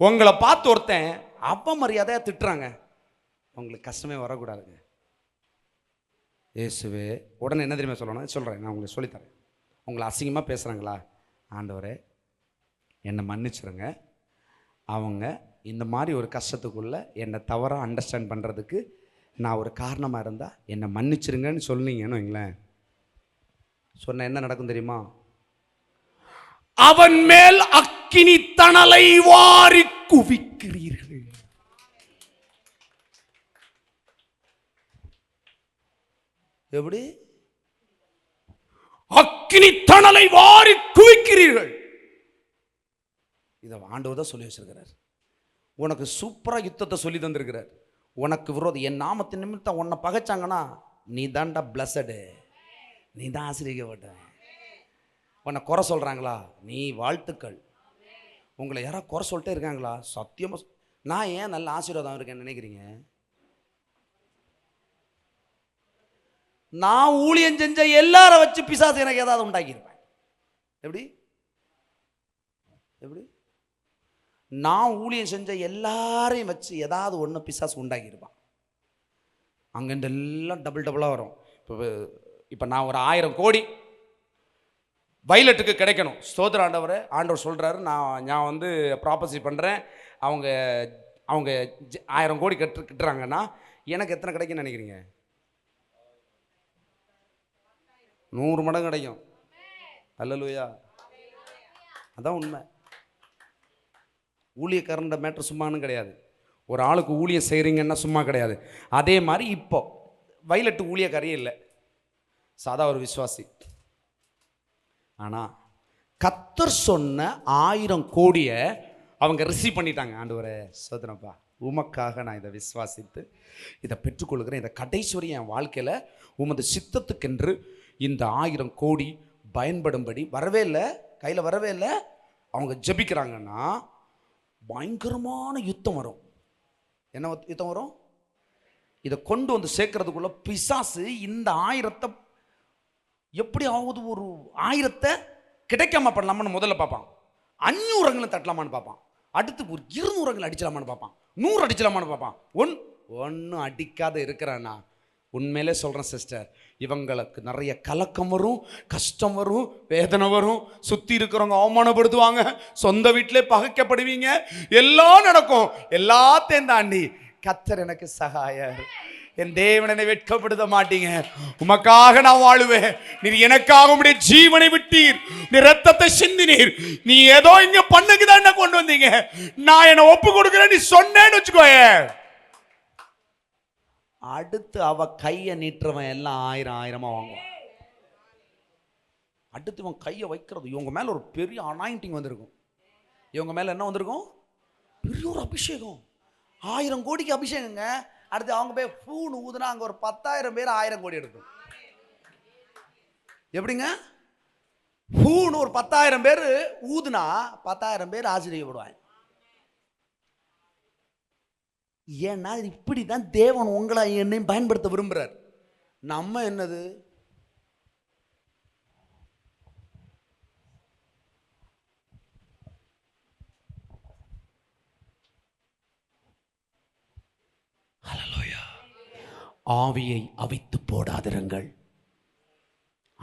உங்களை பார்த்து ஒருத்தன் அவமரியாதையா திட்டுறாங்க, உங்களுக்கு கஷ்டமே வரக்கூடாதுங்க. இயேசுவே உடனே என்ன தெரியுமா சொல்லணும்? சொல்கிறேன், நான் உங்களுக்கு சொல்லித்தரேன். உங்களை அசிங்கமாக பேசுகிறாங்களா? ஆண்டவரே என்னை மன்னிச்சிருங்க, அவங்க இந்த மாதிரி ஒரு கஷ்டத்துக்குள்ளே என்னை தவறாக அண்டர்ஸ்டாண்ட் பண்ணுறதுக்கு நான் ஒரு காரணமாக இருந்தால் என்னை மன்னிச்சிருங்கன்னு சொன்னீங்கன்னு வைங்களேன். சொன்ன என்ன நடக்கும் தெரியுமா? அவன் மேல் அக்கினி தணலை வாரி குவிக்கிறீர்கள். எப்படி? அக்கினி தணலை வாரி குவிக்கிறீர்கள். இதை ஆண்டவர் தான் சொல்லி வச்சிருக்கிறார். உனக்கு சூப்பரா யுத்தத்தை சொல்லி தந்திருக்கிறார். உனக்கு விரோதம் என் நாமத்தின் நிமித்தம் உன்னை பகைச்சாங்கன்னா நீ தாண்டா பிளஸடு, நீ தான் ஆசீர்வதிக்கப்பட்ட. உன்னை குறை சொல்றாங்களா? நீ வாழ்த்துக்கள். உங்களை யாராவது குறை சொல்லிட்டே இருக்காங்களா? சத்தியமா நான் ஏன் நல்ல ஆசீர்வாதம் இருக்கேன்னு நினைக்கிறீங்க? நான் ஊழியம் செஞ்ச எல்லார வச்சு பிசாசு எனக்கு ஏதாவது உண்டாக்கியிருப்பேன். எப்படி? எப்படி? நான் ஊழியம் செஞ்ச எல்லாரையும் வச்சு ஏதாவது ஒன்று பிசாசு உண்டாக்கியிருப்பான். அங்கிருந்து எல்லாம் டபுள் டபுளாக வரும். இப்போ நான் ஒரு 1000 கோடி வைலட்டுக்கு கிடைக்கணும். ஸ்தோத்திர ஆண்டவரே. ஆண்டவர் சொல்கிறாரு, நான் வந்து ப்ராப்பர்ட்டி பண்ணுறேன், அவங்க 1000 கோடி கட்டுறாங்கன்னா எனக்கு எத்தனை கிடைக்குன்னு நினைக்கிறீங்க? 100 மடங்கு கிடைக்கும். அல்லேலூயா. அதான் உண்மை. ஊழியக்காரன்ற மேட்ரு சும்மானு கிடையாது. ஒரு ஆளுக்கு ஊழியம் செய்கிறீங்கன்னா சும்மா கிடையாது. அதே மாதிரி இப்போ வைலட்டு ஊழியக்காரியே இல்லை, சாதா ஒரு விசுவாசி. ஆனால் கர்த்தர் சொன்ன 1000 கோடியை அவங்க ரிசீவ் பண்ணிட்டாங்க. ஆண்டவரே சோதனப்பா, உமக்காக நான் இதை விசுவாசித்து இதை பெற்றுக்கொள்கிறேன். இதை கடைசி வரை என் வாழ்க்கையில் உமது சித்தத்துக்கென்று இந்த 1000 கோடி பயன்படும்படி வரவே இல்லை, கையில் வரவே இல்லை. அவங்க ஜெபிக்கிறாங்கன்னா பயங்கரமான யுத்தம் வரும். என்ன யுத்தம் வரும்? இதை கொண்டு வந்து சேர்க்கறதுக்குள்ள பிசாசு இந்த 1000 எப்படி ஆகுது, ஒரு 1000 கிடைக்காம பண்ணலாமான்னு முதல்ல பார்ப்பான். 500 தட்டலாமான்னு பார்ப்பான். அடுத்து ஒரு 200 அடிச்சலாமான்னு பார்ப்பான். 100 அடிச்சலாமான்னு பார்ப்பான். ஒன்றும் அடிக்காத இருக்கிறானா? உண்மையிலே சொல்கிறேன் சிஸ்டர், இவங்களுக்கு நிறைய கலக்கம் வரும், கஷ்டம் வரும், வேதனை வரும், சுற்றி இருக்கிறவங்க அவமானப்படுத்துவாங்க, சொந்த வீட்டிலே பகைக்கப்படுவீங்க, எல்லாம் நடக்கும். எல்லாத்தையும் தாண்டி கர்த்தர் எனக்கு சகாயர், என் தேவனை வெட்கப்படுத்த மாட்டீங்க, உமக்காக நான் வாழுவேன், நீ எனக்காக உம்முடைய ஜீவனை விட்டீர், நீ ரத்தத்தை சிந்தினீர், நீ ஏதோ இங்க பண்ணுக்குதான் என்ன கொண்டு வந்தீங்க, நான் என்னை ஒப்பு கொடுக்கிறேன் நீ சொன்னேன்னு வச்சுக்கோய, அடுத்து அவ கையை நீட்டுறவன் எல்லாம் 1000 வாங்குவான். அடுத்து இவன் கையை வைக்கிறது, இவங்க மேல ஒரு பெரிய அனாயிண்டிங் வந்திருக்கும். இவங்க மேல என்ன வந்திருக்கும்? பெரிய ஒரு அபிஷேகம், 1000 கோடிக்கு அபிஷேகங்க. அடுத்து அவங்க போய் பூன்னு ஊதுனா அங்க ஒரு 10,000 பேர் 1000 கோடி எடுக்கும். எப்படிங்க? பூன்னு ஒரு 10,000 பேர் ஊதுனா 10,000 பேர் ஆச்சரியப்படுவாங்க. ஏன்னா இப்படிதான் தேவன் உங்களை என்னையும் பயன்படுத்த விரும்புறார். நம்ம என்னது? ஹல்லேலூயா. ஆவியை அவித்து போடாதிருங்கள்.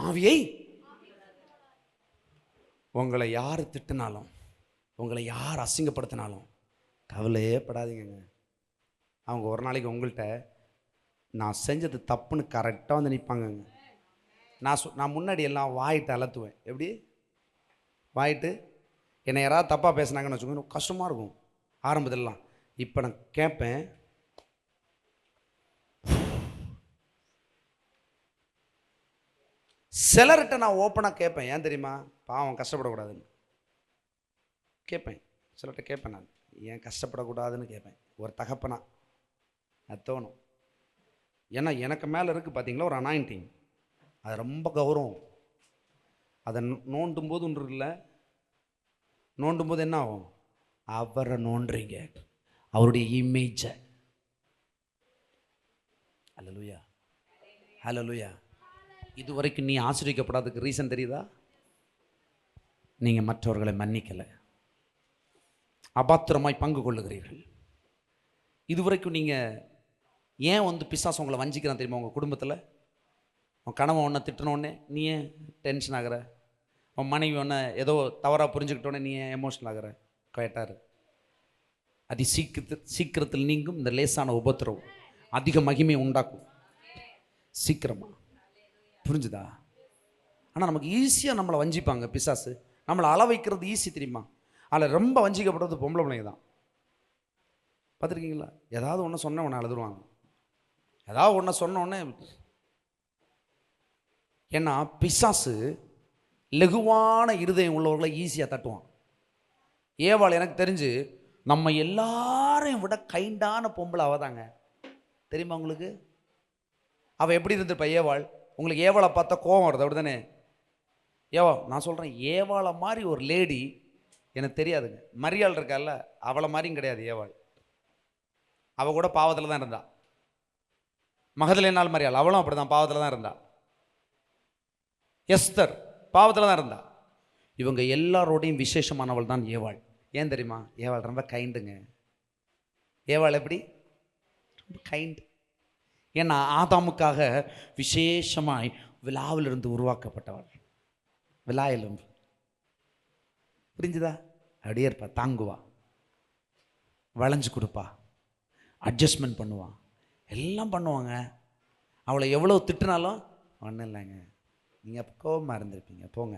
ஆவியை, உங்களை யார் திட்டினாலும், உங்களை யார் அசிங்கப்படுத்தினாலும் கவலையே படாதீங்க. அவங்க ஒரு நாளைக்கு உங்கள்கிட்ட நான் செஞ்சது தப்புன்னு கரெக்டாக வந்து நிற்பாங்கங்க. நான் முன்னாடி எல்லாம் வாயிட்டு அலத்துவேன். எப்படி வாயிட்டு? என்னை யாராவது தப்பாக பேசுனாங்கன்னு வச்சுக்கோங்க, கஷ்டமாக இருக்கும் ஆரம்பத்திலலாம். இப்போ நான் கேட்பேன், சிலர்கிட்ட நான் ஓப்பனாக கேட்பேன். ஏன் தெரியுமா? பாவம் கஷ்டப்படக்கூடாதுன்னு கேட்பேன். சிலர்கிட்ட கேட்பேன், நான் ஏன் கஷ்டப்படக்கூடாதுன்னு கேட்பேன். ஒரு தகப்பனா அது தோணும். ஏன்னா எனக்கு மேலே இருக்குது பார்த்தீங்களா ஒரு அனாயிண்டிங், அது ரொம்ப கௌரவம். அதை நோண்டும் போது ஒன்று இல்லை, நோண்டும் போது என்ன ஆகும்? அவரை நோண்டுறீங்க, அவருடைய இமேஜை. ஹல்லேலூயா, ஹல்லேலூயா. இது வரைக்கும் நீ ஆசிரியக்கப்படாததுக்கு ரீசன் தெரியுதா? நீங்கள் மற்றவர்களை மன்னிக்கலை, அபாத்திரமாய் பங்கு கொள்ளுகிறீர்கள். இதுவரைக்கும் நீங்கள் ஏன் பிசாசு உங்களை வஞ்சிக்கிறான் தெரியுமா? உங்கள் குடும்பத்தில் உன் கணவன் ஒன்றை திட்டினோடனே நீ ஏன் டென்ஷன் ஆகிற, உன் மனைவி ஒன்று ஏதோ தவறாக புரிஞ்சுக்கிட்டோன்னே நீ ஏன் எமோஷனல் ஆகிற? கேட்டார். அதி சீக்கிரத்தில் நீங்கும் இந்த லேசான உபத்திரவம் அதிக மகிமையை உண்டாக்கும். சீக்கிரமா புரிஞ்சுதா? ஆனால் நமக்கு ஈஸியாக நம்மளை வஞ்சிப்பாங்க பிசாசு. நம்மளை அள வைக்கிறது ஈஸி தெரியுமா? அதில் ரொம்ப வஞ்சிக்கப்படுறது பொம்பளை பிள்ளைங்க தான். பார்த்துருக்கீங்களா? ஏதாவது ஒன்று சொன்ன உடனே அழுதுருவாங்க. ஏதாவது ஒன்று சொன்ன உடனே. ஏன்னா பிசாசு லகுவான இருதயம் உள்ளவர்களை ஈஸியாக தட்டுவான். ஏவாள் எனக்கு தெரிஞ்சு நம்ம எல்லாரையும் விட கைண்டான பொம்பளை அவதாங்க. தெரியுமா உங்களுக்கு? அவள் எப்படி இருந்திருப்பா ஏவாள்? உங்களுக்கு ஏவாளை பார்த்தா கோபம் வருது அப்படி தானே? நான் சொல்கிறேன், ஏவாளை மாதிரி ஒரு லேடி எனக்கு தெரியாதுங்க. மரியாள் இருக்கால, அவளை மாதிரியும் கிடையாது ஏவாள். அவள் கூட பாவத்தில் தான் இருந்தா. மகதலேனாள் மரியாள் அவளும் அப்படி தான் பாவத்தில் தான் இருந்தா. எஸ்தர் பாவத்தில் தான் இருந்தா. இவங்க எல்லாரோடையும் விசேஷமானவள் தான் ஏவாள். ஏன் தெரியுமா? ஏவாள் ரொம்ப கைண்டுங்க. ஏவாள் எப்படி? ரொம்ப கைண்டு. ஏன்னா ஆதாமுக்காக விசேஷமாய் விழாவிலிருந்து உருவாக்கப்பட்டவள். விழாயிலும் புரிஞ்சுதா? அப்படியே இருப்பா, தாங்குவா, வளைஞ்சு கொடுப்பா, அட்ஜஸ்ட்மெண்ட் பண்ணுவான், எல்லாம் பண்ணுவாங்க. அவளை எவ்வளோ திட்டினாலும் ஒன்றும் இல்லைங்க, நீங்கள் கோபமாக இருந்திருப்பீங்க, போங்க.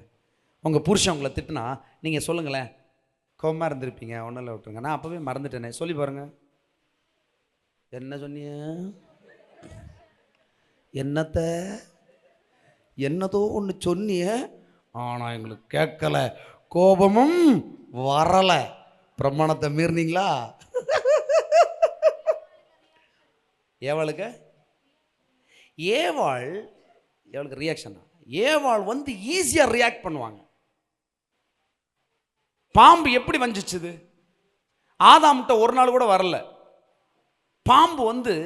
உங்கள் புருஷன் உங்களை திட்டினா நீங்கள் சொல்லுங்களேன், கோபமாக இருந்திருப்பீங்க, ஒன்றும் இல்லை, விட்டுருங்க. நான் அப்போவே மறந்துட்டேனே, சொல்லி பாருங்க. என்ன சொன்னிய? என்னதோ ஒன்று சொன்னிய, ஆனால் எங்களுக்கு கேட்கல, கோபமும் வரலை. பிரமாணத்தை மீறினீங்களா? ஏவாளுக்கு ரியாக்ஷனா? ஏவாள் ஈஸியாக ரியாக்ட் பண்ணுவாங்க. பாம்பு எப்படி வஞ்சிச்சுது? ஆதாம்கிட்ட ஒரு நாள் கூட வரல. பாம்பு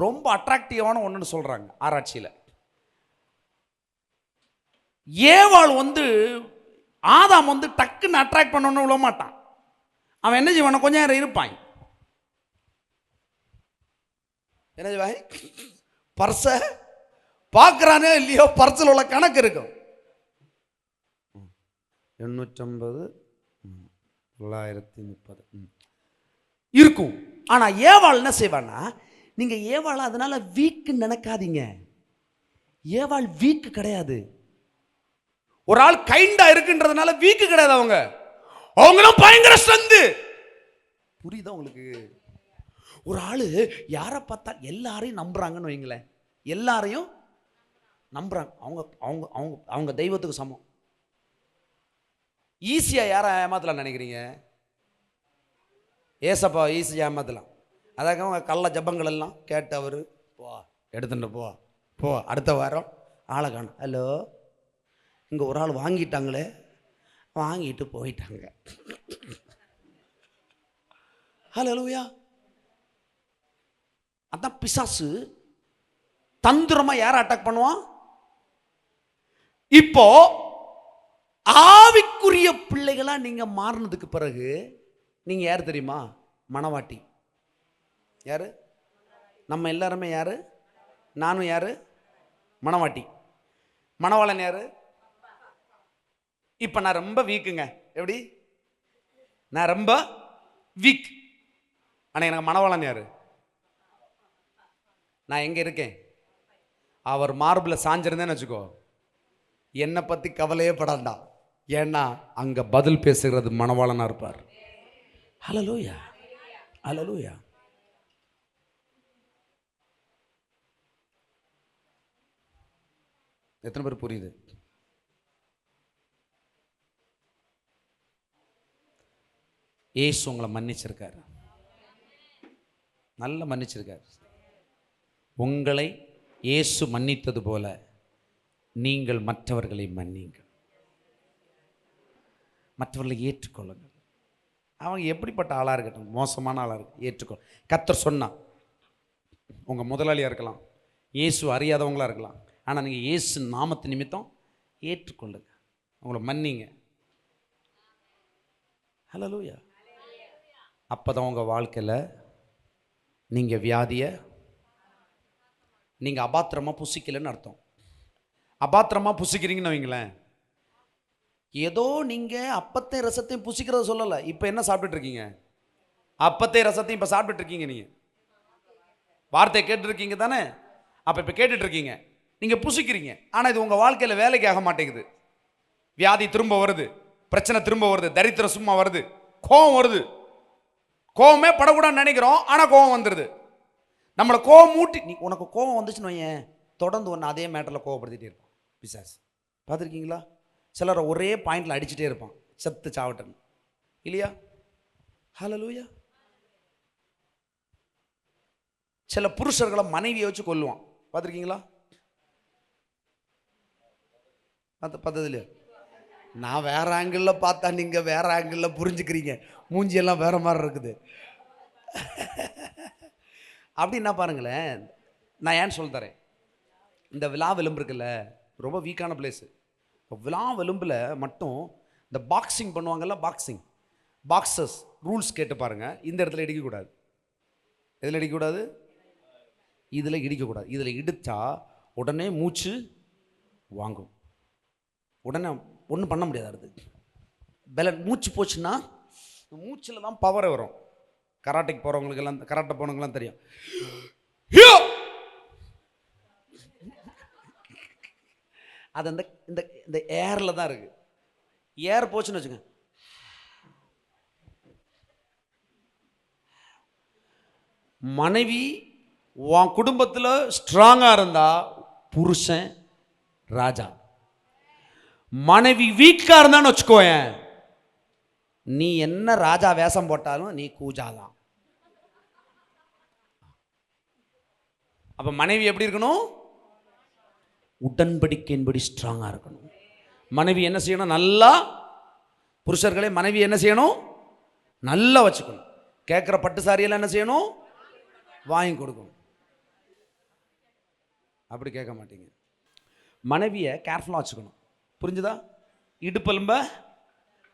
ரொம்ப அட்ராக்டிவான ஒன்றுன்னு சொல்றாங்க ஆராய்ச்சியில். ஏவாள் ஆதாம் டக்குன்னு அட்ராக்ட் பண்ணணும்னு விட மாட்டான். அவன் என்ன செய்வான, கொஞ்ச நேரம் இருப்பான். என்ன செய்வாங்க? பர்ஸை பார்க்குறானே இல்லையோ, பர்ஸில் உள்ள கணக்கு இருக்கும். 850 930 இருக்கும். ஆனால் ஏவாள் என்ன செய்வான்னா, நீங்கள் ஏவாள் அதனால வீக்குன்னு நினைக்காதீங்க. ஏவாள் வீக்கு கிடையாது. ஒரு ஆள் கைண்டா இருக்குன்றதுனால வீக்கு கிடையாது. அவங்களும் பயங்கர ஸ்ட்ரென்த். புரியுதா உங்களுக்கு? ஒரு ஆளு யாரை பார்த்தா எல்லாரையும் நம்புறாங்கன்னு வைங்களேன், எல்லாரையும் நம்புறாங்க, அவங்க அவங்க அவங்க அவங்க தெய்வத்துக்கு சமம். ஈஸியா யாரை ஏமாத்தலாம் நினைக்கிறீங்க? ஏசப்பா ஈஸியா ஏமாத்தலாம். அதாக அவங்க கள்ள ஜபங்கள் எல்லாம் கேட்டு அவரு போ எடுத்துட்டு போ போ, அடுத்த வாரம் ஆளை காணும். ஹலோ, இங்கே ஒரு ஆள் வாங்கிட்டாங்களே, வாங்கிட்டு போயிட்டாங்க. ஹல்லேலூயா. அதான் பிசாசு தந்திரமா யாரை அட்டாக் பண்ணுவான்? இப்போ ஆவிக்குரிய பிள்ளைகளா நீங்க மாறினதுக்கு பிறகு நீங்க யார் தெரியுமா? மணவாட்டி. யாரு? நம்ம எல்லாருமே யாரு? நானும் யாரு? மணவாட்டி. மணவாளன் யாரு? இப்ப நான் ரொம்ப வீக்குங்க. எப்படி? நான் ரொம்ப வீக். ஆனா எனக்கு மணவாளன் யாரு? நான் எங்க இருக்கேன்? அவர் மார்பில் சாஞ்சிருந்தேன்னு வச்சுக்கோ, என்னை பத்தி கவலையே படாண்டா. ஏன்னா அங்க பதில் பேசுகிறது மணவாளனா இருப்பார். ஹல்லேலூயா, ஹல்லேலூயா. எத்தனை பேர் புரியுது? ஏசு உங்களை மன்னிச்சிருக்காரு, நல்ல மன்னிச்சிருக்காரு. உங்களை இயேசு மன்னித்தது போல நீங்கள் மற்றவர்களை மன்னிங்கள், மற்றவர்களை ஏற்றுக்கொள்ளுங்கள். அவங்க எப்படிப்பட்ட ஆளாக இருக்கட்டும், மோசமான ஆளாக இருக்கு, ஏற்றுக்கொள். கர்த்தர் சொன்னா, உங்கள் முதலாளியாக இருக்கலாம், இயேசு அறியாதவங்களாக இருக்கலாம், ஆனால் நீங்கள் இயேசு நாமத்து நிமித்தம் ஏற்றுக்கொள்ளுங்க, அவங்கள மன்னிங்க. ஹல்லேலூயா. அப்போ தான் உங்கள் வாழ்க்கையில் நீங்கள் வியாதியை நீங்கள் அபாத்திரமாக புசிக்கலைன்னு அர்த்தம். அபாத்திரமாக புசிக்கிறீங்கன்னு வைங்களேன், ஏதோ நீங்கள் அப்பத்தை ரசத்தையும் புசிக்கிறத சொல்லலை. இப்போ என்ன சாப்பிட்டுட்டு இருக்கீங்க? அப்பத்தை ரசத்தையும் இப்போ சாப்பிட்டுட்டு இருக்கீங்க. நீங்கள் வார்த்தையை கேட்டுருக்கீங்க தானே? அப்போ இப்போ கேட்டுட்டு இருக்கீங்க, நீங்கள் புசிக்கிறீங்க. ஆனால் இது உங்கள் வாழ்க்கையில் வேலைக்கு ஆக மாட்டேங்குது. வியாதி திரும்ப வருது, பிரச்சனை திரும்ப வருது, தரித்திரம் சும்மா வருது, கோபம் வருது. கோபமே படக்கூடாதுன்னு நினைக்கிறோம், ஆனால் கோபம் வந்துடுது. நம்மளை கோபம் மூட்டி, நீ உனக்கு கோபம் வந்துச்சுன்னு வையன், தொடர்ந்து ஒன்று அதே மேட்டரில் கோவப்படுத்திட்டே இருப்பான் பிசாசு. பார்த்துருக்கீங்களா? சிலரை ஒரே பாயிண்டில் அடிச்சுட்டே இருப்பான், செத்து சாவட்டன், இல்லையா? ஹல்லேலூயா. சில புருஷர்களை மனைவியை வச்சு கொல்லுவான், பார்த்துருக்கீங்களா? பார்த்தது? நான் வேற ஆங்கிளில் பார்த்தா நீங்கள் வேற ஆங்கிளில் புரிஞ்சுக்கிறீங்க, மூஞ்சியெல்லாம் வேற மாதிரி இருக்குது. அப்படின்னா பாருங்களேன், நான் ஏன் சொல்ல தரேன், இந்த விழா விளிம்பு இருக்குல்ல, ரொம்ப வீக்கான பிளேஸு. இப்போ விழா விளிம்பில் மட்டும் இந்த பாக்ஸிங் பண்ணுவாங்கல்ல, பாக்ஸர்ஸ் ரூல்ஸ் கேட்டு பாருங்க. இந்த இடத்துல இடிக்கக்கூடாது. இதில் இடிக்கக்கூடாது, இதில் இடிக்கக்கூடாது. இதில் இடித்தா உடனே மூச்சு வாங்கும், உடனே ஒன்றும் பண்ண முடியாது. அடுத்து மூச்சு போச்சுன்னா மூச்சில் தான் பவர் வரும். கராட்டைக்கு போகிறவங்களுக்கு எல்லாம், கராட்டை போனவங்கலாம் தெரியும். அது அந்த இந்த இந்த ஏரில் தான் இருக்கு. ஏர் போச்சுன்னு வச்சுங்க, மனைவி உன் குடும்பத்தில் ஸ்ட்ராங்காக இருந்தா புருஷன் ராஜா. மனைவி வீக்காக இருந்தான்னு வச்சுக்கோயேன், நீ என்ன ராஜா வேஷம் போட்டாலும் நீ கூஜாதான். அப்ப மனைவி எப்படி இருக்கணும்? உடன்படிக்கையின்படி ஸ்ட்ராங்கா இருக்கணும். மனைவி என்ன செய்யணும்? நல்லா, புருஷர்களே மனைவி என்ன செய்யணும்? நல்லா வச்சுக்கணும். கேட்குற பட்டு சாரியெல்லாம் என்ன செய்யணும்? வாங்கி கொடுக்கணும். அப்படி கேட்க மாட்டீங்க. மனைவியை கேர்ஃபுல்லாக வச்சுக்கணும், புரிஞ்சுதா? இடுப்பெலும்ப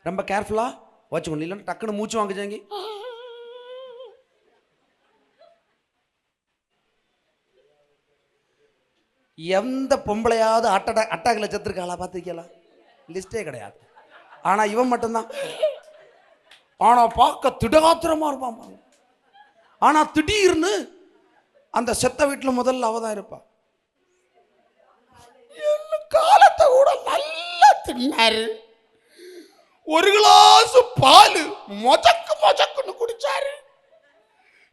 ரொம்ப கேர்ஃபுல்லாக வச்சுக்கணும், இல்லைன்னா டக்குன்னு மூச்சு வாங்கிச்சாங்க. எந்த பொம்பளையாவது அட்டாக்கில் செத்துருக்காளா பார்த்துருக்கலாம்? லிஸ்டே கிடையாது. ஆனால் இவன் மட்டும்தான். ஆனால் பார்க்க திடகாத்திரமாக இருப்பான். ஆனால் திடீர்னு அந்த செத்த வீட்டில் முதல்ல அவ தான் இருப்பான். காலத்தை கூட நல்லா தின்னாரு. ஒரு கிளாஸ் பால் மொச்சக்குன்னு குடிச்சாரு.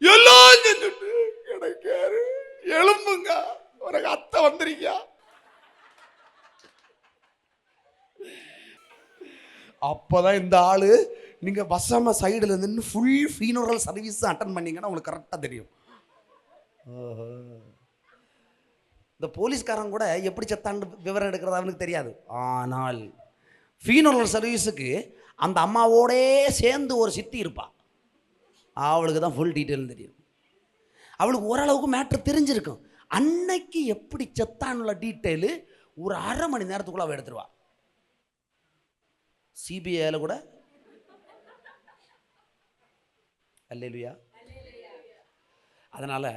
எல்லாம் செஞ்சுட்டு கிடைக்காரு. எலும்புங்க ஒரு அத்தை வந்துருக்கியா? அப்பதான் இந்த ஆளு, நீங்க வசம சைடுல நின்று ஃபுல் ஃபீனரல் சர்வீஸ் அட்டன் பண்ணீங்கன்னா உங்களுக்கு கரெக்டா தெரியும். இந்த போலீஸ்காரன் கூட எப்படி செத்தான்னு விவரம் எடுக்கிறது அவனுக்கு தெரியாது. ஆனால் ஃபீனரல் சர்வீஸுக்கு அந்த அம்மாவோடே சேர்ந்து ஒரு சித்தி இருப்பா. அவளுக்கு தான் ஃபுல் டீட்டெயில் தெரியும். அவளுக்கு ஓரளவுக்கு மேட்ரு தெரிஞ்சிருக்கும். அன்னைக்கு எப்படி செத்தான்னுள்ள டீட்டெயிலு ஒரு அரை மணி நேரத்துக்குள்ள அவள் எடுத்துருவா. சிபிஐல கூட அல்லேலூயா. அதனால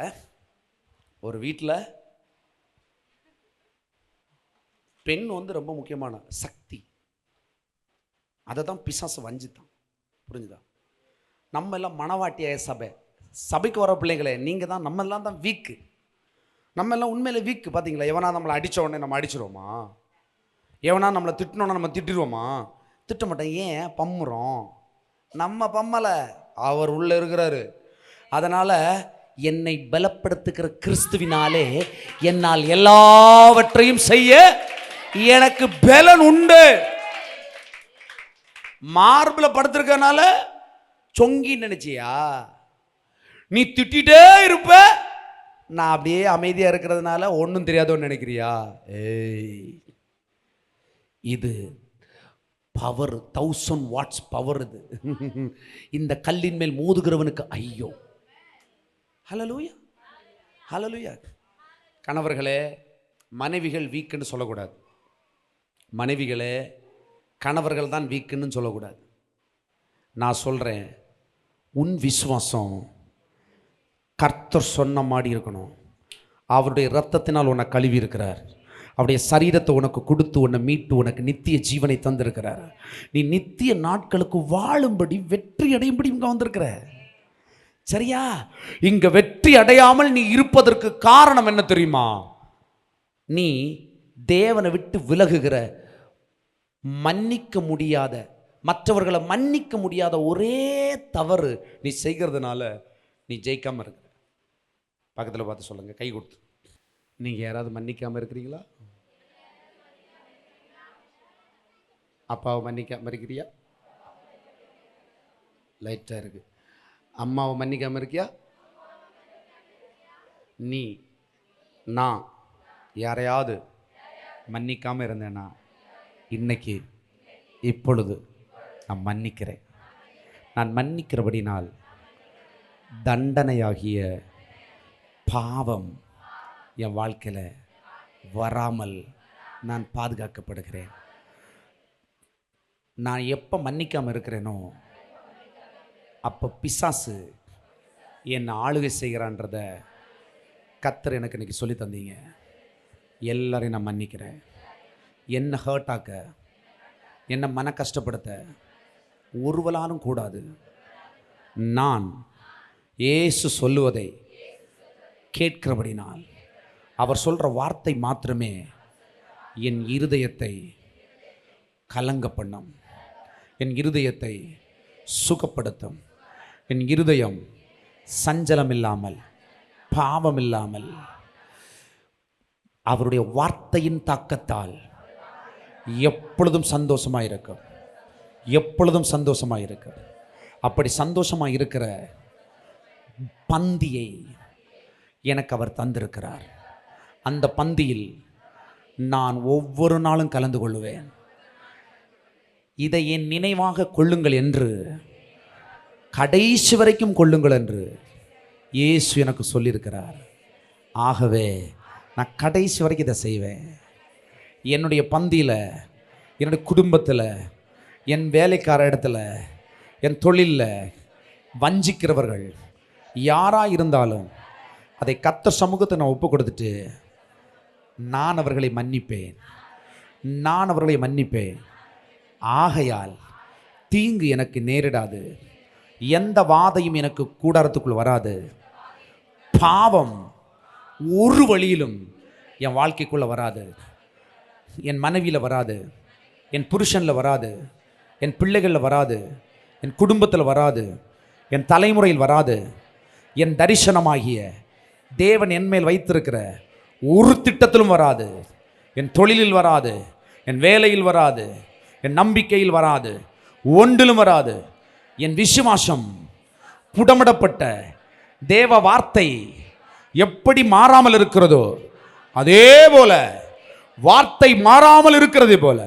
ஒரு வீட்டில் பெண் ரொம்ப முக்கியமான சக்தி. அதை தான் பிசாசு வஞ்சித்தான். புரிஞ்சுதா? நம்ம எல்லாம் மனவாட்டிய சபைக்கு வர பிள்ளைங்களே, நீங்கள் தான், நம்ம எல்லாம் தான் வீக்கு. நம்ம எல்லாம் உண்மையிலே வீக்கு. பார்த்தீங்களா? எவனா நம்மளை அடித்த உடனே நம்ம அடிச்சிடுவோமா? எவனா நம்மளை திட்டினோன்னா நம்ம திட்டிடுவோமா? திட்ட மாட்டோம். ஏன்? பம்முறோம். நம்ம பம்மலை, அவர் உள்ளே இருக்கிறாரு. அதனால் என்னை பலப்படுத்துகிற கிறிஸ்துவினாலே என்னால் எல்லாவற்றையும் செய்ய எனக்கு பலன் உண்டு. மார்பில் படுத்திருக்கனால சொங்கி நினைச்சியா? நீ திட்டிகிட்டே இருப்ப, நான் அப்படியே அமைதியாக இருக்கிறதுனால ஒன்றும் தெரியாதோன்னு நினைக்கிறியா? ஏய், இது பவர், 1000 வாட்ஸ் பவர் இது. இந்த கல்லின் மேல் மோதுகிறவனுக்கு ஐயோ. ஹல்லேலூயா, ஹல்லேலூயா. கணவர்களே, மனைவிகள் வீக்குன்னு சொல்லக்கூடாது. மனைவிகளே, கணவர்கள் தான் வீக்குன்னு சொல்லக்கூடாது. நான் சொல்கிறேன், உன் விசுவாசம் கர்த்தர் சொன்ன மாதிரி இருக்கணும். அவருடைய இரத்தத்தினால் உன்னை கழுவி இருக்கிறார். அவருடைய சரீரத்தை உனக்கு கொடுத்து உன்னை மீட்டு உனக்கு நித்திய ஜீவனை தந்திருக்கிறார். நீ நித்திய நாட்களுக்கு வாழும்படி, வெற்றி அடையும்படி இங்கே வந்திருக்கிற. சரியா? இங்க வெற்றி அடையாமல் நீ இருப்பதற்கு காரணம் என்ன தெரியுமா? நீ தேவனை விட்டு விலகுகிற, மன்னிக்க முடியாத, மற்றவர்களை மன்னிக்க முடியாத ஒரே தவறு நீ செய்கிறதுனால நீ ஜெயிக்காம இருக்கிற. பக்கத்தில் பார்த்து சொல்லுங்க, கை கொடுத்து. நீங்க யாராவது மன்னிக்காம இருக்கிறீங்களா? அப்பாவை மன்னிக்காம இருக்கிறியா? லைட்டா இருக்கு. அம்மாவை மன்னிக்காம இருக்கியா? நீ, நான் யாரையாவது மன்னிக்காம இருந்தேன்னா இன்னைக்கு, இப்பொழுது நான் மன்னிக்கிறேன். நான் மன்னிக்கிறபடினால் தண்டனையாகிய பாவம் என் வாழ்க்கையில் வராமல் நான் பாதுகாக்கப்படுகிறேன். நான் எப்போ மன்னிக்காமல் இருக்கிறேனோ அப்போ பிசாசு என்னை ஆளுகை செய்கிறான்றத கர்த்தர் எனக்கு இன்னைக்கு சொல்லி தந்தீங்க. எல்லாரையும் நான் மன்னிக்கிறேன். என்னை ஹர்ட் ஆக்க, என்னை மன கஷ்டப்படுத்த ஒருவலாலும் கூடாது. நான் இயேசு சொல்லுவதை கேட்கிறபடினால், அவர் சொல்கிற வார்த்தை மாத்திரமே என் இருதயத்தை கலங்க பண்ணும், என் இருதயத்தை சுகப்படுத்தும். என் இருதயம் சஞ்சலம் இல்லாமல், பாவம் இல்லாமல், அவருடைய வார்த்தையின் தாக்கத்தால் எப்பொழுதும் சந்தோஷமாக இருக்கும். எப்பொழுதும் சந்தோஷமாக இருக்கும். அப்படி சந்தோஷமாக இருக்கிற பந்தியை எனக்கு அவர் தந்திருக்கிறார். அந்த பந்தியில் நான் ஒவ்வொரு நாளும் கலந்து கொள்ளுவேன். இதை என் நினைவாக கொள்ளுங்கள் என்று, கடைசி வரைக்கும் கொள்ளுங்கள் என்று இயேசு எனக்கு சொல்லியிருக்கிறார். ஆகவே நான் கடைசி வரைக்கும் இதை செய்வேன். என்னுடைய பந்தியில், என்னுடைய குடும்பத்தில், என் வேலைக்கார இடத்துல, என் தொழிலில் வஞ்சிக்கிறவர்கள் யாராக இருந்தாலும் அதை கர்த்தர் சமூகத்தை நான் ஒப்பு கொடுத்துட்டு நான் அவர்களை மன்னிப்பேன், நான் அவர்களை மன்னிப்பேன். ஆகையால் தீங்கு எனக்கு நேரிடாது, எந்த வாதையும் எனக்கு கூடாரத்துக்குள் வராது, பாவம் ஒரு வழியிலும் என் வாழ்க்கைக்குள்ளே வராது, என் மனைவியில் வராது, என் புருஷனில் வராது, என் பிள்ளைகளில் வராது, என் குடும்பத்தில் வராது, என் தலைமுறையில் வராது. என் தரிசனமாகிய தேவன் என் மேல் வைத்திருக்கிற ஒரு திட்டத்திலும் வராது. என் தொழிலில் வராது, என் வேலையில் வராது, என் நம்பிக்கையில் வராது, ஒன்றிலும் வராது. என் விசுவாசம் புடமிடப்பட்ட தேவ வார்த்தை எப்படி மாறாமல் இருக்கிறதோ அதே போல, வார்த்தை மாறாமல் இருக்கிறது போல,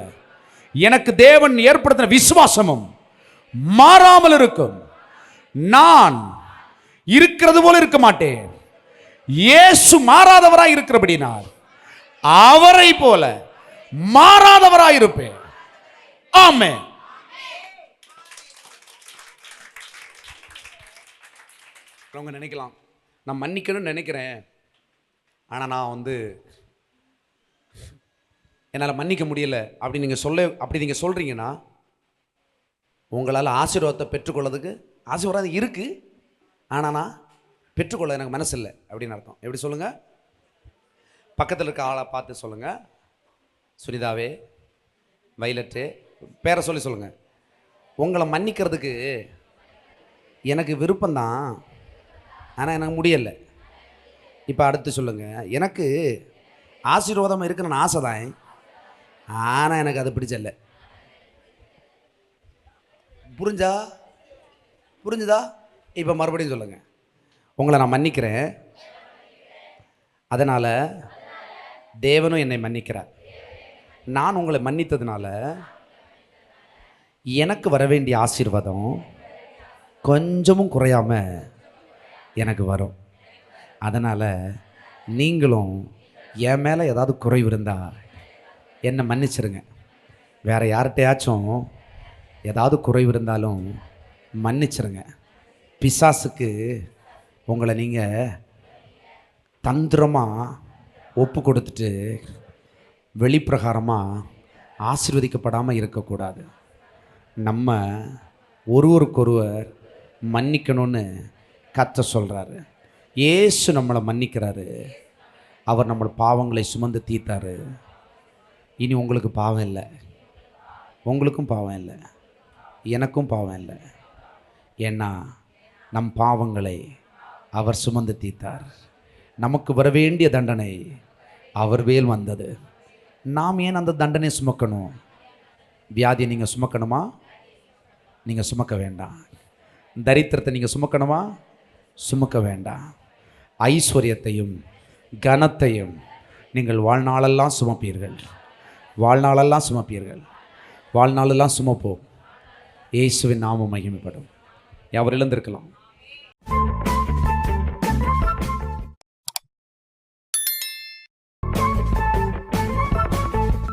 எனக்கு தேவன் ஏற்படுத்தின விசுவாசமும் மாறாமல் இருக்கும். நான் இருக்கிறது போல இருக்க மாட்டேன். இயேசு மாறாதவராய் இருக்கிறபடினால் அவரை போல மாறாதவராய் இருப்பேன். ஆமென். அவங்க நினைக்கலாம், நான் மன்னிக்கணும்னு நினைக்கிறேன், ஆனால் நான் என்னால் மன்னிக்க முடியல அப்படி நீங்கள் சொல்கிறீங்கன்னா, உங்களால் ஆசீர்வாதத்தை பெற்றுக்கொள்ளதுக்கு ஆசீர்வாதம் இருக்குது, ஆனால் நான் பெற்றுக்கொள்ள எனக்கு மனசு இல்லை அப்படின்னு அர்த்தம். எப்படி சொல்லுங்கள்? பக்கத்தில் இருக்க ஆளை பார்த்து சொல்லுங்கள், சுனிதாவே, வைலட்டு, பேரை சொல்லி சொல்லுங்கள், உங்களை மன்னிக்கிறதுக்கு எனக்கு விருப்பம்தான், ஆனால் எனக்கு முடியலை. இப்போ அடுத்து சொல்லுங்கள், எனக்கு ஆசீர்வாதம் இருக்குன்னு ஆசை தான், ஆனால் எனக்கு அது பிடிச்சல. புரிஞ்சுதா? இப்போ மறுபடியும் சொல்லுங்கள், உங்களை நான் மன்னிக்கிறேன், அதனால் தேவனும் என்னை மன்னிக்கிறார். நான் உங்களை மன்னித்ததுனால எனக்கு வர வேண்டிய ஆசீர்வாதம் கொஞ்சமும் குறையாமல் எனக்கு வரும். அதனால் நீங்களும் என் மேலே ஏதாவது குறைவு இருந்தால் என்னை மன்னிச்சிருங்க. வேறு யார்கிட்டையாச்சும் ஏதாவது குறைவு இருந்தாலும் மன்னிச்சிருங்க. பிசாசுக்கு உங்களை நீங்கள் தந்திரமாக ஒப்பு கொடுத்துட்டு வெளிப்பிரகாரமாக ஆசீர்வதிக்கப்படாமல் இருக்கக்கூடாது. நம்ம ஒருவருக்கொருவர் மன்னிக்கணும்னு கர்த்தர் சொல்கிறாரு. இயேசு நம்மளை மன்னிக்கிறாரு. அவர் நம்ம பாவங்களை சுமந்து தீர்த்தாரு. இனி உங்களுக்கு பாவம் இல்லை, உங்களுக்கும் பாவம் இல்லை, எனக்கும் பாவம் இல்லை. ஏன்னா நம் பாவங்களை அவர் சுமந்து தீர்த்தார். நமக்கு வர வேண்டிய தண்டனை அவர் மேல் வந்தது. நாம் ஏன் அந்த தண்டனை சுமக்கணும்? வியாதியை நீங்கள் சுமக்கணுமா? நீங்கள் சுமக்க வேண்டாம். தரித்திரத்தை நீங்கள் சுமக்கணுமா? சுமக்க வேண்டாம். ஐஸ்வர்யத்தையும் கனத்தையும் நீங்கள் வாழ்நாளெல்லாம் சுமப்பீர்கள். வாழ்நாளெல்லாம் சுமப்போம். இயேசுவின் நாமம் மகிமைப்படும். யாவர் எழுந்திருக்கலாம்.